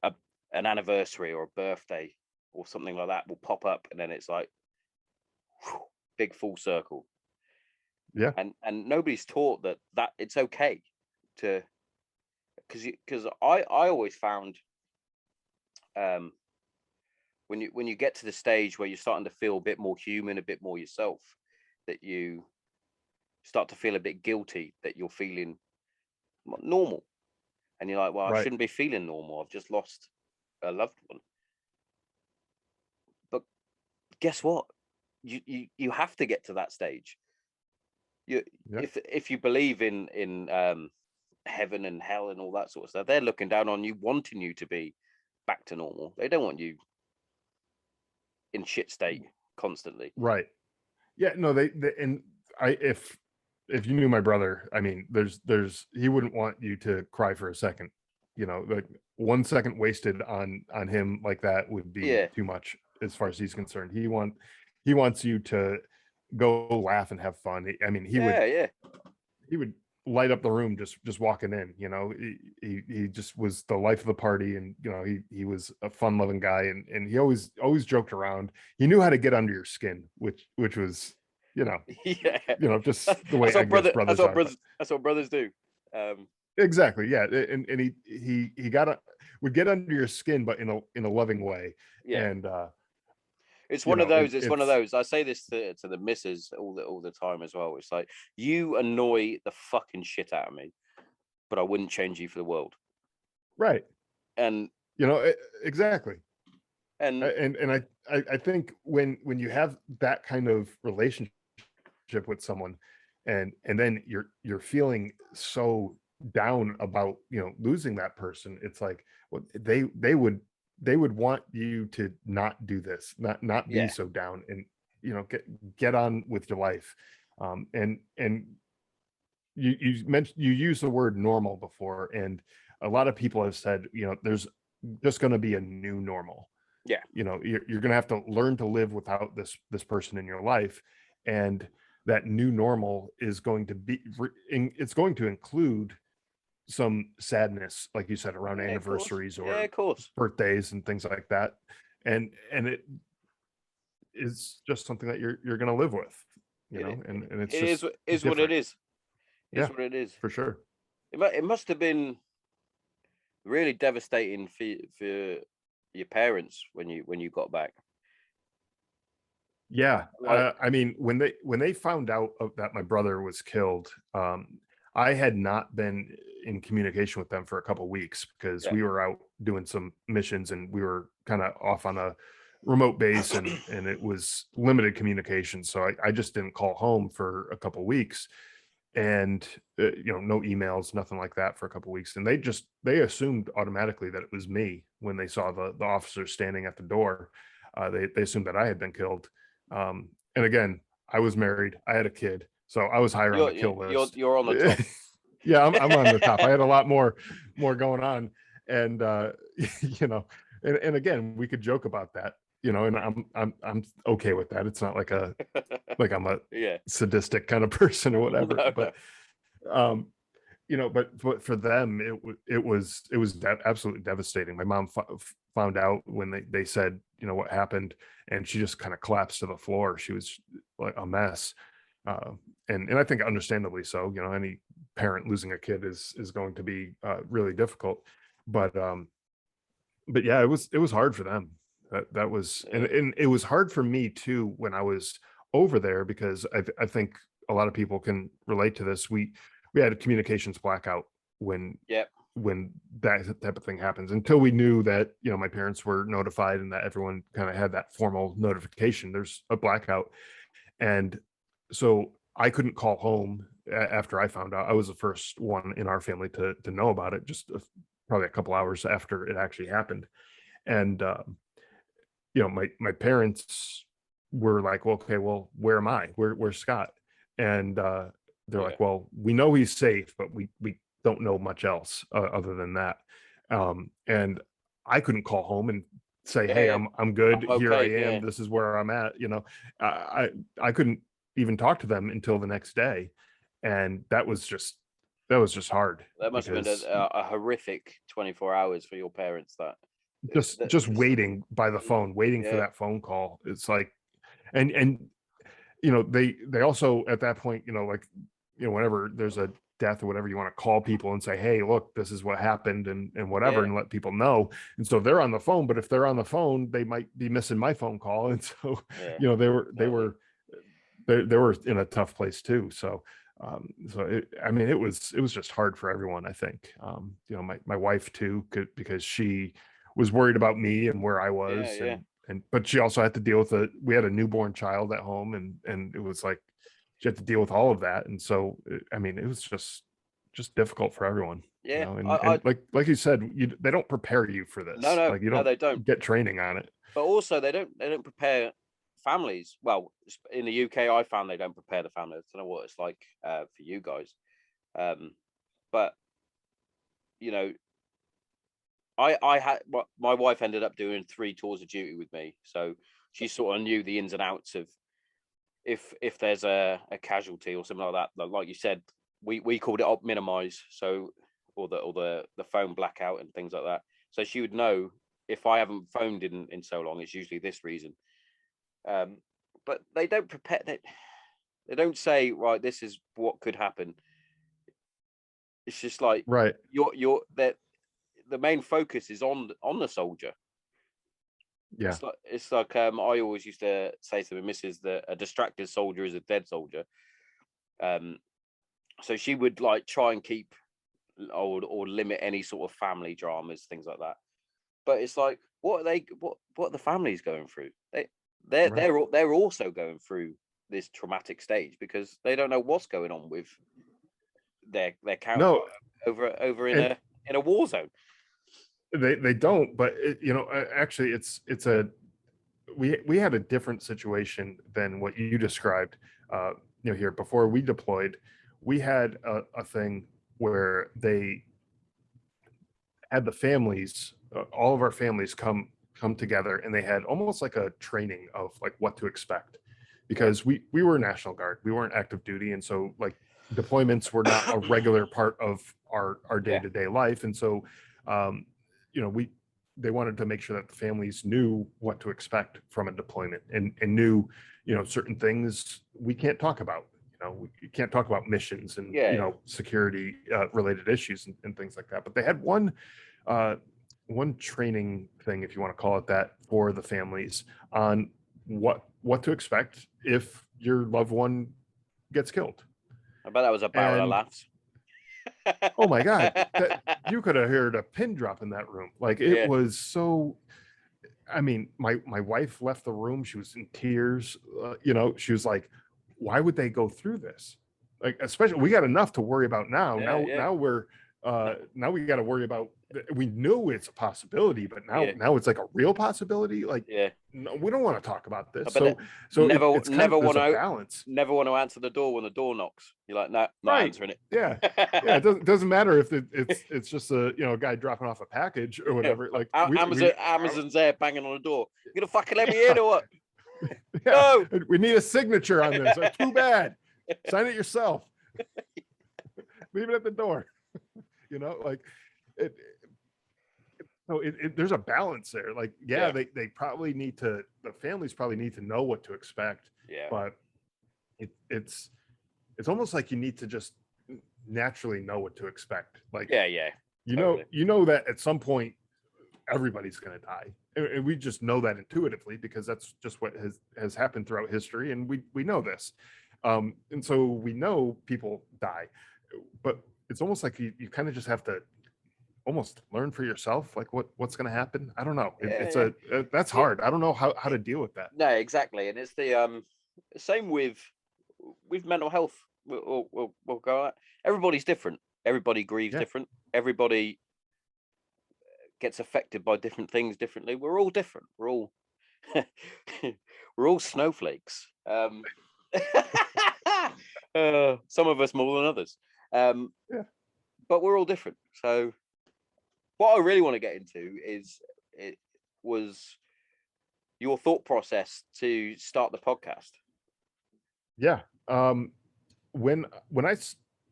a, an anniversary or a birthday or something like that will pop up, and then it's like whew, big full circle, yeah, and nobody's taught that it's okay to, because I always found um when you get to the stage where you're starting to feel a bit more human, a bit more yourself, that you start to feel a bit guilty that you're feeling normal, and you're like, well, I right, shouldn't be feeling normal, I've just lost a loved one. But guess what, you have to get to that stage. You yeah, if you believe in heaven and hell and all that sort of stuff, they're looking down on you, wanting you to be back to normal. They don't want you in shit state constantly. right, yeah. No, they and I if you knew my brother, I mean, there's he wouldn't want you to cry for a second, you know, like 1 second wasted on him like that would be Yeah, too much as far as he's concerned. He wants you to go laugh and have fun. I mean, yeah, yeah. he would light up the room just walking in, you know. He just was the life of the party, and you know, he was a fun loving guy, and he always joked around. He knew how to get under your skin, which was, you know, Yeah, just the way that's I what guess brother. That's brothers what are. But brothers do. Um, exactly, yeah. And he got would get under your skin, but in a loving way. yeah, And it's you one of know, those. It's one of it's those. I say this to the missus all the time as well. It's like, you annoy the fucking shit out of me, but I wouldn't change you for the world. right, And you know, exactly. and And I think when you have that kind of relationship with someone, and then you're feeling so down about, you know, losing that person, it's like, well, they would want you to not do this, not be yeah, so down, and you know, get on with your life. And you mentioned, you used the word normal before, and a lot of people have said, you know, there's just going to be a new normal. yeah, You know, you're going to have to learn to live without this person in your life, and that new normal is going to be it's going to include some sadness, like you said, around yeah, of course, anniversaries yeah, or of course. birthdays and things like that. And it is just something that you're going to live with, you It know, and it's it just is what it different. is. Is Yeah, what it is. for sure. It must have been. really devastating for your parents when you got back. Yeah, Like, I mean, when they found out that my brother was killed, I had not been in communication with them for a couple of weeks because yeah, we were out doing some missions and we were kind of off on a remote base, and it was limited communication. So I just didn't call home for a couple of weeks, and no emails, nothing like that for a couple of weeks. And they assumed automatically that it was me when they saw the officers standing at the door. They assumed that I had been killed. And again, I was married, I had a kid, so I was higher on the kill list. you're on the top. Yeah, I'm on the top. I had a lot more going on, and you know, and again, we could joke about that, and I'm okay with that. It's not like I'm a Yeah. sadistic kind of person or whatever, No, but um, but for them, it was absolutely devastating. My mom found out when they said, what happened, and she just kind of collapsed to the floor. She was like a mess, uh, and I think understandably so. Any parent losing a kid is going to be really difficult, but yeah, it was hard for them. That was, and it was hard for me too when I was over there, because I think a lot of people can relate to this. We had a communications blackout when Yep. when that type of thing happens, until we knew that my parents were notified and that everyone kind of had that formal notification. There's a blackout, and so I couldn't call home after I found out. I was the first one in our family to know about it, just probably a couple hours after it actually happened. And my parents were like, well, okay, well, where am I? Where's Scott? And they're Yeah. like, well, we know he's safe, but we don't know much else other than that. And I couldn't call home and say, hey, Yeah. I'm good. I'm Here I okay. am. Yeah. This is where I'm at. I couldn't even talk to them until the next day, and that was just hard, That must have been because a horrific 24 hours for your parents. That just waiting by the phone, waiting for yeah. that phone call. It's like, and they also at that point, like, whenever there's a death or whatever, you want to call people and say, hey, look, this is what happened, and whatever, Yeah. and let people know. And so they're on the phone, but if they're on the phone, they might be missing my phone call. And so Yeah. they were in a tough place too. So I mean, it was just hard for everyone, I think. My wife too, because she was worried about me and where I Yeah. was, Yeah. and but she also had to deal with we had a newborn child at home, and it was like she had to deal with all of that. And so I mean, it was just difficult for everyone, Yeah. and like you said, they don't prepare you for this. No, Like, you no, don't they don't. get training on it. But also, they don't prepare families. Well, in the UK, I found they don't prepare the families. I don't know what it's like for you guys, but you know, I had my wife ended up doing 3 tours of duty with me, so she sort of knew the ins and outs of if there's a casualty or something like that. Like you said, we called it op minimize, so or the phone blackout and things like that. So she would know if I haven't phoned in so long, it's usually this reason. But they don't prepare. They don't say, right, this is what could happen. It's just like Right. you're that the main focus is on the soldier. Yeah. It's like I always used to say to my missus that a distracted soldier is a dead soldier. Um, so she would like try and keep or limit any sort of family dramas, things like that. But it's like, what are the families going through? Right. They're also going through this traumatic stage because they don't know what's going on with their counterpart No, over and in a war zone. they don't, but actually, it's a we had a different situation than what you described. Here before we deployed, we had a thing where they had the families, all of our families come together, and they had almost like a training of like what to expect, Yeah. because we were National Guard, we weren't active duty, and so like deployments were not a regular part of our Yeah. day-to-day life. And so um we they wanted to make sure that the families knew what to expect from a deployment, and knew certain things we can't talk about. We can't talk about missions and Yeah. security related issues, and things like that. But they had one one training thing, if you want to call it that, for the families on what to expect if your loved one gets killed. I bet that was a barrel of laughs. Oh my God, that you could have heard a pin drop in that room. Like it was so. I mean, my wife left the room. She was in tears. She was like, "Why would they go through this? Like, especially we got enough to worry about now. Now we're now we got to worry about. We knew it's a possibility, but now it's like a real possibility. Like, no, we don't want to talk about this. So it's never want to balance. Never want to answer the door when the door knocks. You're like, no, not answering it. Yeah. It doesn't matter if it's just a guy dropping off a package or whatever. Like Amazon's there banging on the door. You gonna fucking let me in or what? No, we need a signature on this. Like, too bad. Sign it yourself. Leave it at the door. Like it. So there's a balance there. Like, they probably need to. The families probably need to know what to expect. Yeah. But it's almost like you need to just naturally know what to expect. Like, you know that at some point everybody's going to die, and we just know that intuitively because that's just what has happened throughout history, and we know this, and so we know people die, but it's almost like you kind of just have to almost learn for yourself, like what's going to happen. I don't know. That's hard. I don't know how to deal with that. No, exactly, and it's the same with mental health. We'll go out. Everybody's different. Everybody grieves different. Everybody gets affected by different things differently. We're all different. We're all we're all snowflakes. Some of us more than others. But we're all different. So what I really want to get into was your thought process to start the podcast. Yeah. When I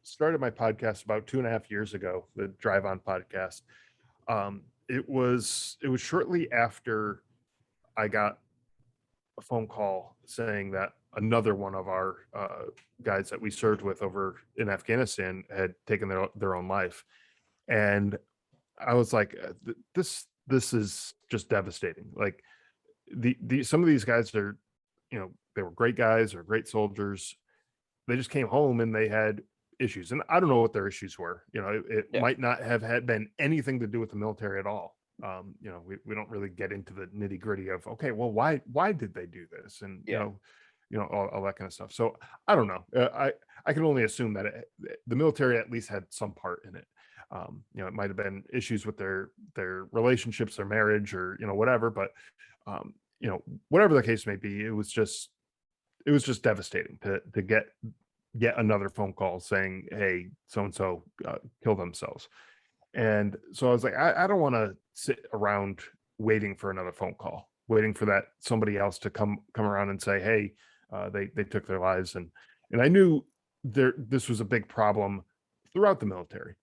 started my podcast about 2.5 years ago, the Drive On podcast, it was shortly after I got a phone call saying that another one of our guys that we served with over in Afghanistan had taken their own life. And I was like, this is just devastating. Like some of these guys are, they were great guys, they're great soldiers. They just came home and they had issues, and I don't know what their issues were. It might not have been anything to do with the military at all. We don't really get into the nitty gritty of, okay, well, why did they do this? And, all that kind of stuff. So I don't know. I can only assume that the military at least had some part in it. It might have been issues with their relationships, their marriage, or, whatever, but, whatever the case may be, it was just devastating to get yet another phone call saying, hey, so-and-so killed themselves. And so I was like, I don't want to sit around waiting for another phone call, waiting for that somebody else to come around and say, hey, they took their lives. And I knew this was a big problem throughout the military.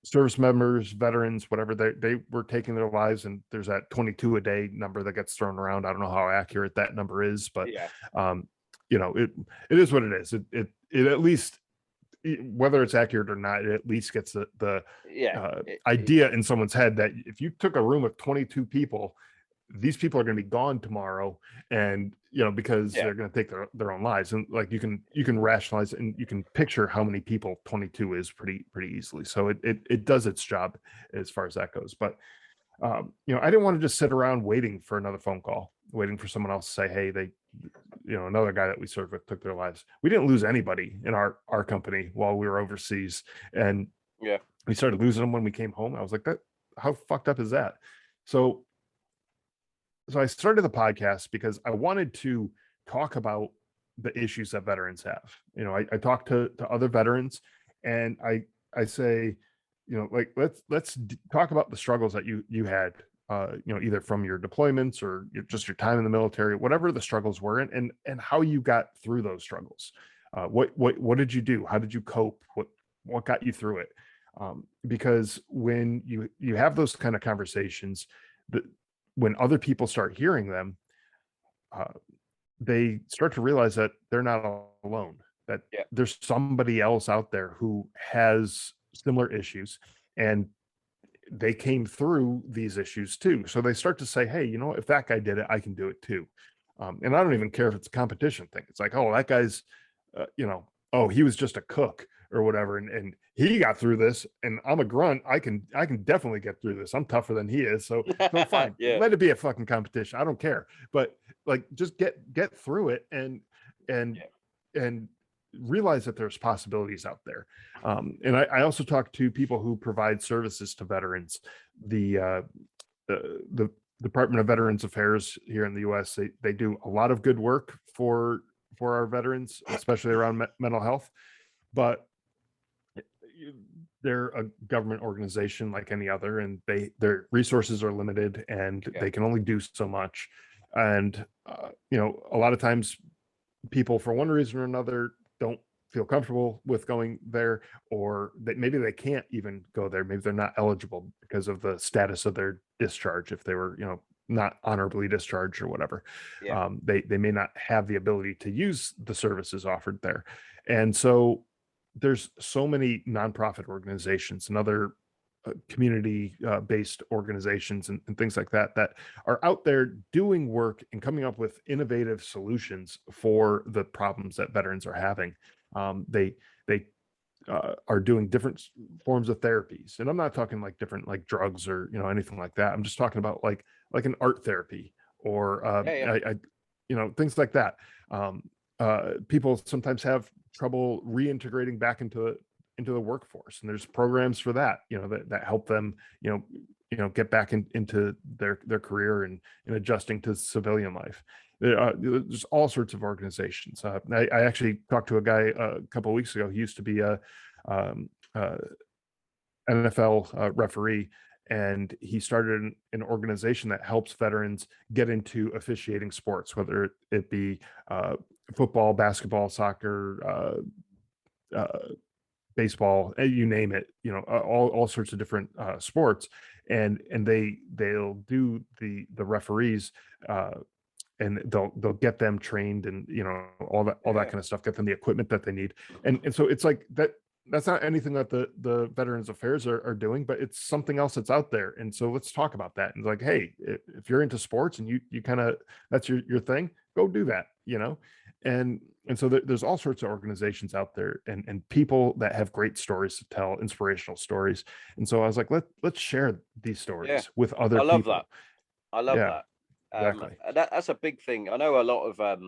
Service members, veterans, whatever, they were taking their lives, and there's that 22 a day number that gets thrown around. I don't know how accurate that number is, but it is what it is. It at least, whether it's accurate or not, it at least gets the idea in someone's head that if you took a room of 22 people, these people are going to be gone tomorrow, and because they're going to take their own lives. And like you can rationalize it, and you can picture how many people 22 is pretty easily. So it does its job as far as that goes. But I didn't want to just sit around waiting for another phone call, waiting for someone else to say, hey, they another guy that we served with took their lives. We didn't lose anybody in our company while we were overseas, and we started losing them when we came home. I was like, how fucked up is that? So I started the podcast because I wanted to talk about the issues that veterans have. I talk to other veterans, and I say, like, let's talk about the struggles that you had, either from your deployments or just your time in the military, whatever the struggles were, and how you got through those struggles. What did you do? How did you cope? What got you through it? Because when you have those kind of conversations, when other people start hearing them, they start to realize that they're not alone, that there's somebody else out there who has similar issues. And they came through these issues too. So they start to say, hey, you know, if that guy did it, I can do it too. And I don't even care if it's a competition thing. It's like, oh, that guy's, you know, oh, he was just a cook or whatever, and he got through this, and I'm a grunt. I can definitely get through this. I'm tougher than he is, so fine. Yeah. Let it be a fucking competition. I don't care, but like just get through it and and realize that there's possibilities out there. And I also talk to people who provide services to veterans. The Department of Veterans Affairs here in the U.S. They do a lot of good work for our veterans, especially around mental health, but they're a government organization like any other, and their resources are limited, and they can only do so much. And you know, a lot of times people, for one reason or another, don't feel comfortable with going there, or that maybe they can't even go there. Maybe they're not eligible because of the status of their discharge. If they were, you know, not honorably discharged or whatever, they may not have the ability to use the services offered there. And so there's so many nonprofit organizations and other community based organizations and things like that that are out there doing work and coming up with innovative solutions for the problems that veterans are having. They are doing different forms of therapies, and I'm not talking like different like drugs or, you know, anything like that. I'm just talking about like an art therapy or you know, things like that. People sometimes have trouble reintegrating back into the workforce, and there's programs for that, you know, that help them, you know, get back into their career and adjusting to civilian life. There's all sorts of organizations. I actually talked to a guy a couple of weeks ago. He used to be a NFL referee, and he started an organization that helps veterans get into officiating sports, whether it be football, basketball, soccer, baseball, you name it, you know, all sorts of different sports. And they'll do the referees, and they'll get them trained, and, you know, all that kind of stuff, get them the equipment that they need. And so it's like that's not anything that the Veterans Affairs are doing, but it's something else that's out there. And so let's talk about that. And like, hey, if you're into sports and you kind of, that's your thing, go do that, you know. And so there's all sorts of organizations out there, and people that have great stories to tell, inspirational stories. And so I was like, let's share these stories with other people. I love that. I love that. Exactly. That's a big thing. I know a lot of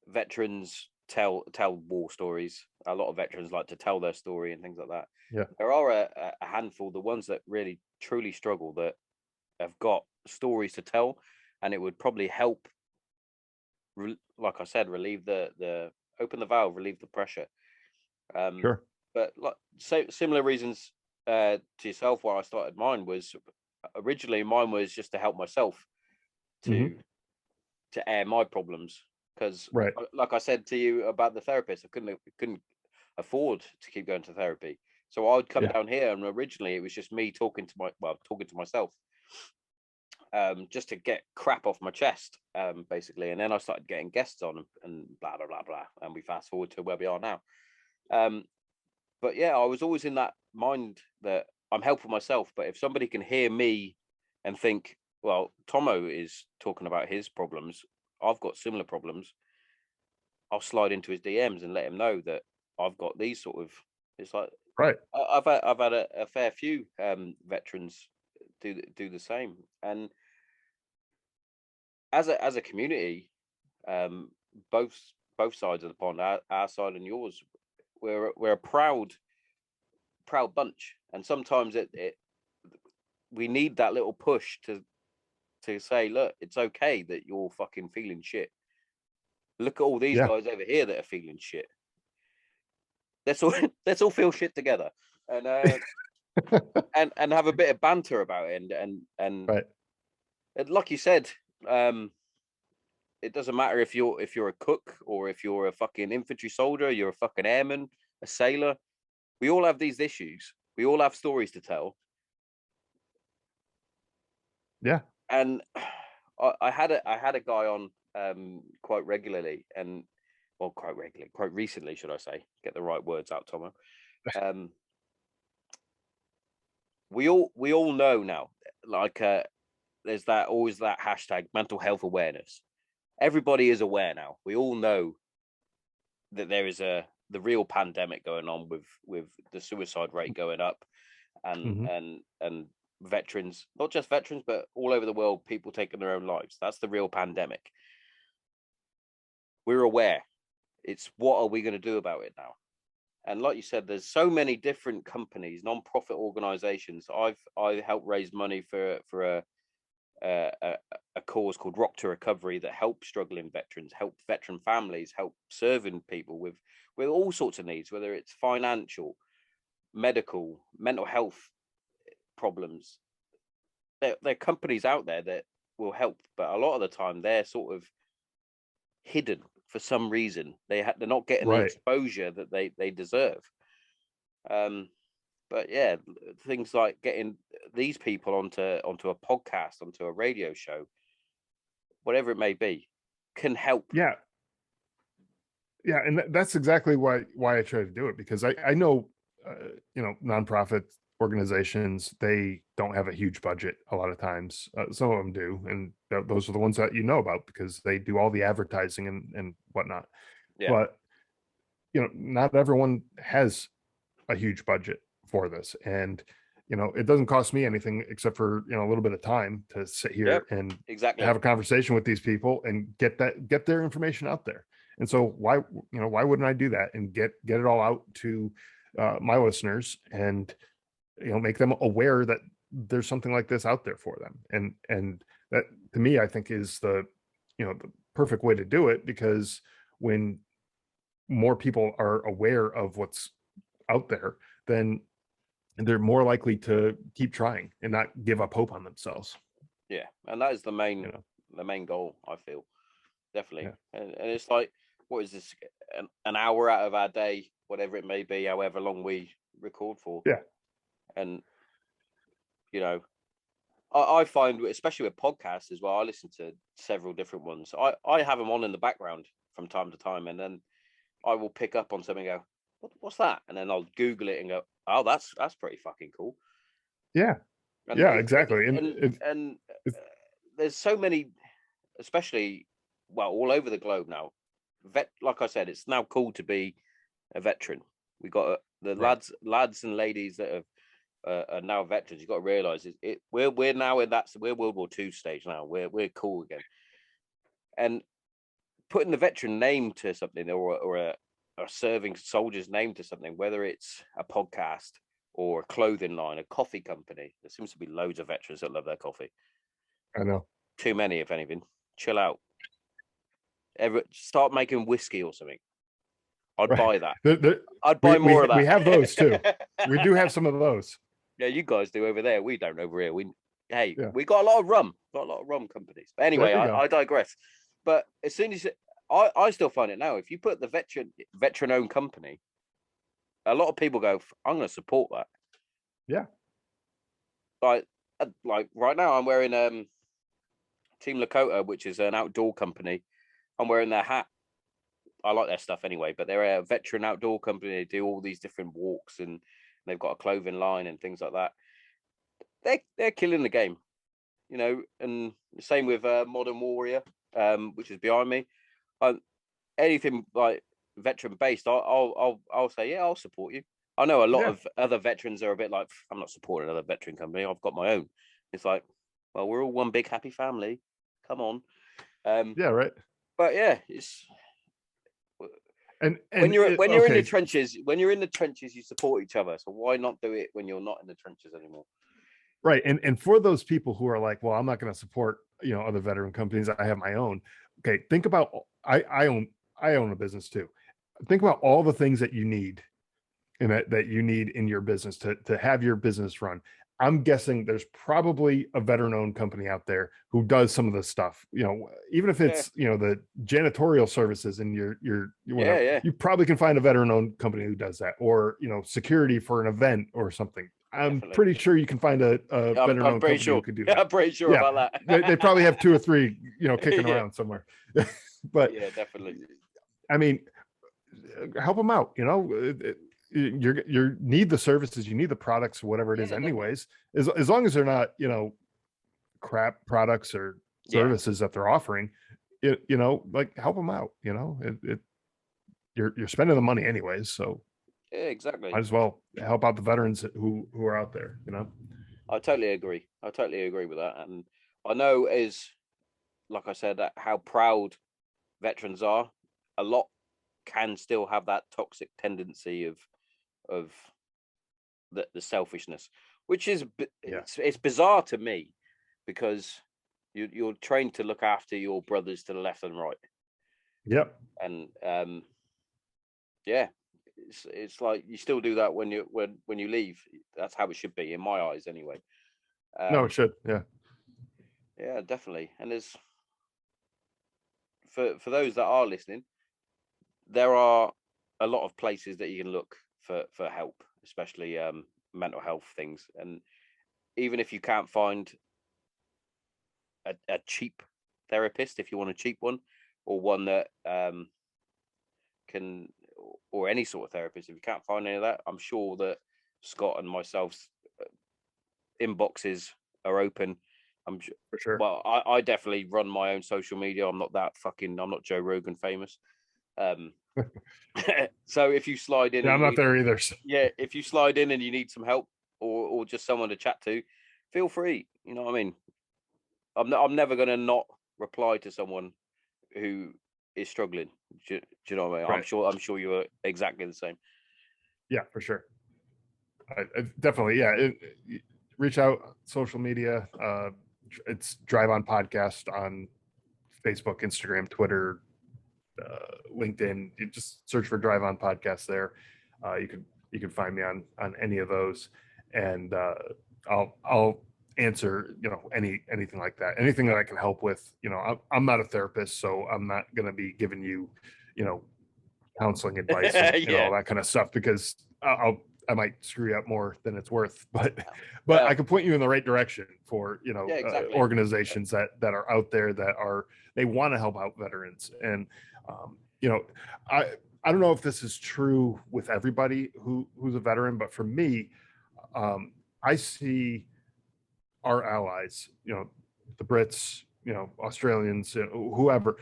veterans tell war stories. A lot of veterans like to tell their story and things like that. Yeah. There are a handful, the ones that really truly struggle, that have got stories to tell, and it would probably help, like I said, relieve the open the valve, relieve the pressure. Sure. But like, so similar reasons to yourself, why I started mine was originally just to help myself to air my problems, because like I said to you about the therapist, I couldn't afford to keep going to therapy, so I would come down here, and originally it was just me talking to myself, just to get crap off my chest, basically. And then I started getting guests on, and blah blah blah blah, and we fast forward to where we are now. But yeah, I was always in that mind that I'm helping myself, but if somebody can hear me and think, well, Tommo is talking about his problems, I've got similar problems, I'll slide into his DMs and let him know that I've got these sort of. It's like, I've had a fair few veterans do the same, and as a community, both sides of the pond, our side and yours, we're a proud bunch, and sometimes we need that little push to say, look, it's okay that you're fucking feeling shit. Look at all these guys over here that are feeling shit. Let's all feel shit together, and and have a bit of banter about it, and like you said, it doesn't matter if you're a cook, or if you're a fucking infantry soldier, you're a fucking airman, a sailor. We all have these issues. We all have stories to tell. Yeah. And I had a guy on quite regularly, and quite recently, should I say? Get the right words out, Tommo. we all know now, like there's always that hashtag mental health awareness. Everybody is aware now. We all know that there is the real pandemic going on with the suicide rate going up, and veterans, not just veterans, but all over the world, people taking their own lives. That's the real pandemic. We're aware. It's what are we going to do about it now? And like you said, there's so many different companies, non-profit organizations. I helped raise money for a cause called Rock to Recovery that help struggling veterans, help veteran families, help serving people with all sorts of needs, whether it's financial, medical, mental health problems. There are companies out there that will help, but a lot of the time they're sort of hidden for some reason. They're not getting the exposure that they deserve. But yeah, things like getting these people onto a podcast, onto a radio show, whatever it may be, can help. Yeah, and that's exactly why I try to do it, because I know nonprofit organizations, they don't have a huge budget a lot of times. Some of them do, and those are the ones that you know about because they do all the advertising and whatnot. Yeah. But not everyone has a huge budget for this, and it doesn't cost me anything except for a little bit of time to sit here and have a conversation with these people and get their information out there. And so why wouldn't I do that and get it all out to my listeners and make them aware that there's something like this out there for them. And that, to me, I think is the the perfect way to do it, because when more people are aware of what's out there, then they're more likely to keep trying and not give up hope on themselves. Yeah, and that is the main the main goal, I feel. Definitely. Yeah. And it's like, what is this, an hour out of our day, whatever it may be, however long we record for. Yeah. And I find, especially with podcasts as well, I listen to several different ones. I have them on in the background from time to time, and then I will pick up on something and go, what's that? And then I'll Google it and go, oh, that's pretty fucking cool. Yeah. And exactly. And there's so many, especially, well, all over the globe now. Like I said, it's now cool to be a veteran. We got the lads and ladies that are now veterans. You've got to realize we're now in we're World War II stage now. We're cool again, and putting the veteran name to something, or a serving soldier's name to something, whether it's a podcast or a clothing line, a coffee company. There seems to be loads of veterans that love their coffee. I know. Too many, if anything. Chill out. Start making whiskey or something. I'd buy that. I'd buy more of that. We have those too. We do have some of those. Yeah, you guys do over there. We don't over here. We got a lot of rum. Got a lot of rum companies. But anyway, I digress. But as soon as I still find it now, if you put the veteran-owned company, a lot of people go, I'm going to support that. Yeah. Like right now, I'm wearing Team Lakota, which is an outdoor company. I'm wearing their hat. I like their stuff anyway, but they're a veteran outdoor company. They do all these different walks, and they've got a clothing line and things like that. They're killing the game, and the same with Modern Warrior, which is behind me. Anything like veteran based, I'll say, yeah, I'll support you. I know a lot of other veterans are a bit like, I'm not supporting another veteran company. I've got my own. It's like, well, we're all one big happy family. Come on. Yeah, right. But yeah, it's and when you're in the trenches, you support each other. So why not do it when you're not in the trenches anymore? Right. And for those people who are like, well, I'm not going to support other veteran companies, I have my own. Okay, think about, I own a business too. Think about all the things that you need and that you need in your business to have your business run. I'm guessing there's probably a veteran-owned company out there who does some of this stuff. Even if it's the janitorial services in your you probably can find a veteran-owned company who does that, or security for an event or something. I'm pretty sure you can find a veteran-owned company who could do that. I'm pretty sure about that. They probably have 2 or 3 kicking around somewhere. But yeah, definitely. I mean, help them out. you need the services, you need the products, whatever it is, Yeah, definitely. anyways. As long as they're not, crap products or Yeah, services that they're offering, like help them out. You're spending the money anyways, so yeah, exactly. might as well help out the veterans who are out there. I totally agree. I totally agree with that. And I know, as like I said, that how proud veterans are. A lot can still have that toxic tendency of the selfishness, which is Yeah. it's bizarre to me, because you're trained to look after your brothers to the left and right, Yep. and yeah, it's like you still do that when you leave. That's how it should be in my eyes, anyway. No, Um, it should. Yeah. yeah, definitely. And there's for those that are listening, there are a lot of places that you can look for help, especially mental health things. And even if you can't find a cheap therapist, if you want a cheap one, or one that can, or any sort of therapist, if you can't find any of that, I'm sure that Scott and myself's inboxes are open. For sure. Well, I definitely run my own social media. I'm not Joe Rogan famous. Um, so if you slide in Yeah, and I'm you not need, there either. So. yeah, if you slide in and you need some help, or just someone to chat to, feel free. You know what I mean? I'm never gonna not reply to someone who is struggling. Do you know what I mean? Right. I'm sure you're exactly the same. Yeah, for sure. I definitely. Yeah. Reach out, social media. It's Drive On Podcast on Facebook, Instagram, Twitter, LinkedIn. You just search for Drive On Podcast there. You can find me on any of those, and I'll answer anything like that, anything that I can help with. I'm not a therapist, so I'm not going to be giving you know counseling advice and Yeah, all that kind of stuff, because I might screw you up more than it's worth. But I well, can point you in the right direction for yeah, exactly. organizations that are out there that they want to help out veterans. And um, you know I don't know if this is true with everybody who's a veteran, but for me, I see our allies, the Brits, Australians, whoever.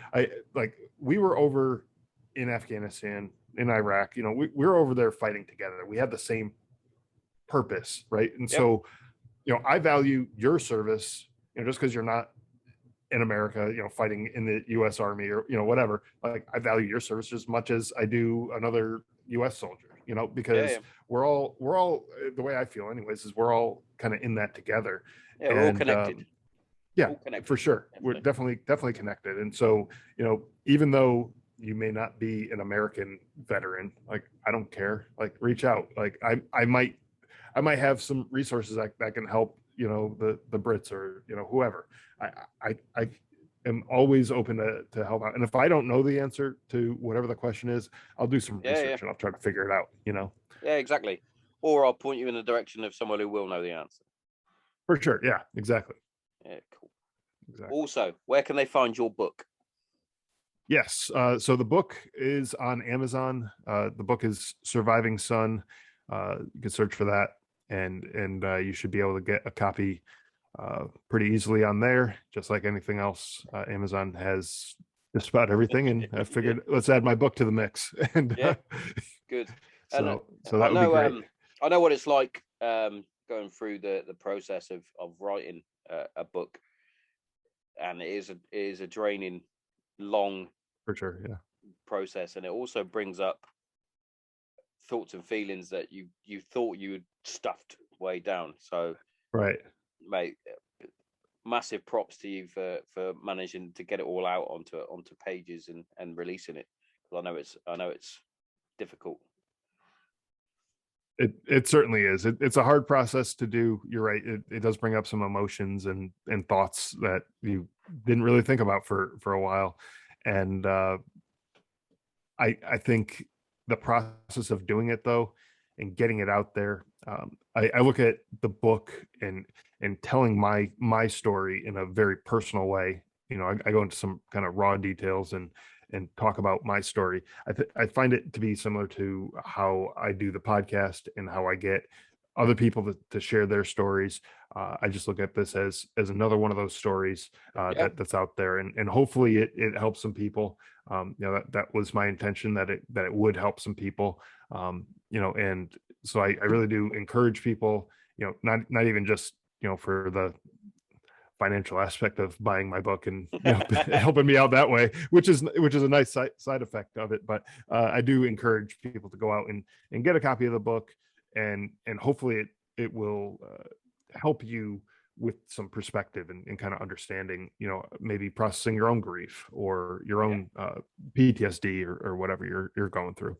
We were over in Afghanistan, in Iraq. We were over there fighting together. We had the same purpose, right? And Yep. so, I value your service, just because you're not in America, fighting in the U.S. Army or whatever. Like, I value your service as much as I do another U.S. soldier. Yeah, Because yeah, we're all the way I feel, anyways, is we're all kind of in that together. yeah. We're all And connected. yeah, All connected. for sure, we're Definitely. definitely connected. And so, even though you may not be an American veteran, like, I don't care. Like, reach out. Like, I might have some resources that can help, the Brits or, whoever. I am always open to help out. And if I don't know the answer to whatever the question is, I'll do some Yeah, yeah, research and I'll try to figure it out. yeah. Exactly. Or I'll point you in the direction of someone who will know the answer. For sure. Yeah, exactly. Yeah, cool. Exactly. Also, where can they find your book? Yes. So the book is on Amazon. The book is Surviving Son. You can search for that, and you should be able to get a copy pretty easily on there. Just like anything else, Amazon has just about everything. And I Yeah, figured, let's add my book to the mix. And yeah, good. And so I that would be know, great. I know what it's like, going through the process of writing a book, and it is a draining, long For sure. Yeah. process, and it also brings up thoughts and feelings that you thought you had stuffed way down. So, Right. mate, massive props to you for managing to get it all out onto pages and releasing it. Because I know it's difficult. It certainly is. It's a hard process to do. You're right. It does bring up some emotions and thoughts that you didn't really think about for a while. And I think the process of doing it, though, and getting it out there, I look at the book and telling my story in a very personal way. I go into some kind of raw details, and talk about my story. I find it to be similar to how I do the podcast and how I get other people to share their stories. I just look at this as another one of those stories that's out there, and hopefully it helps some people. That was my intention, that it would help some people. And so I really do encourage people, not even just for the financial aspect of buying my book and helping me out that way, which is a nice side effect of it. But I do encourage people to go out and get a copy of the book, and hopefully it will help you with some perspective and kind of understanding, maybe processing your own grief or your own PTSD or whatever you're going through.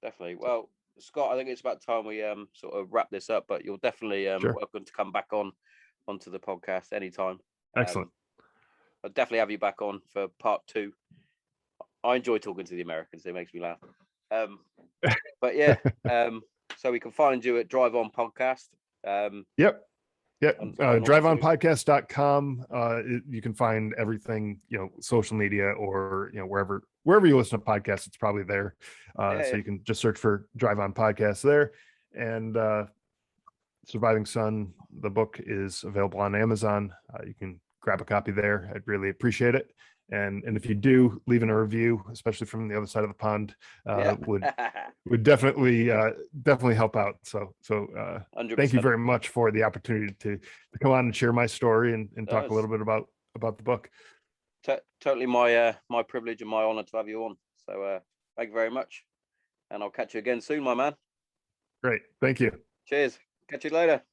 Definitely. Well, Scott, I think it's about time we sort of wrap this up, but you're definitely welcome to come back onto the podcast anytime. Excellent. I'll definitely have you back on for part 2. I enjoy talking to the Americans. It makes me laugh. But yeah, so we can find you at Drive On Podcast. Yep. Driveonpodcast.com. You can find everything, social media, or wherever you listen to podcasts, it's probably there. So you can just search for Drive On Podcast there. And Surviving Son, the book, is available on Amazon. You can grab a copy there. I'd really appreciate it. And if you do, leaving a review, especially from the other side of the pond, would definitely help out. So thank you very much for the opportunity to come on and share my story and talk a little bit about the book. Totally my privilege and my honor to have you on. So thank you very much, and I'll catch you again soon, my man. Great, thank you. Cheers. Catch you later.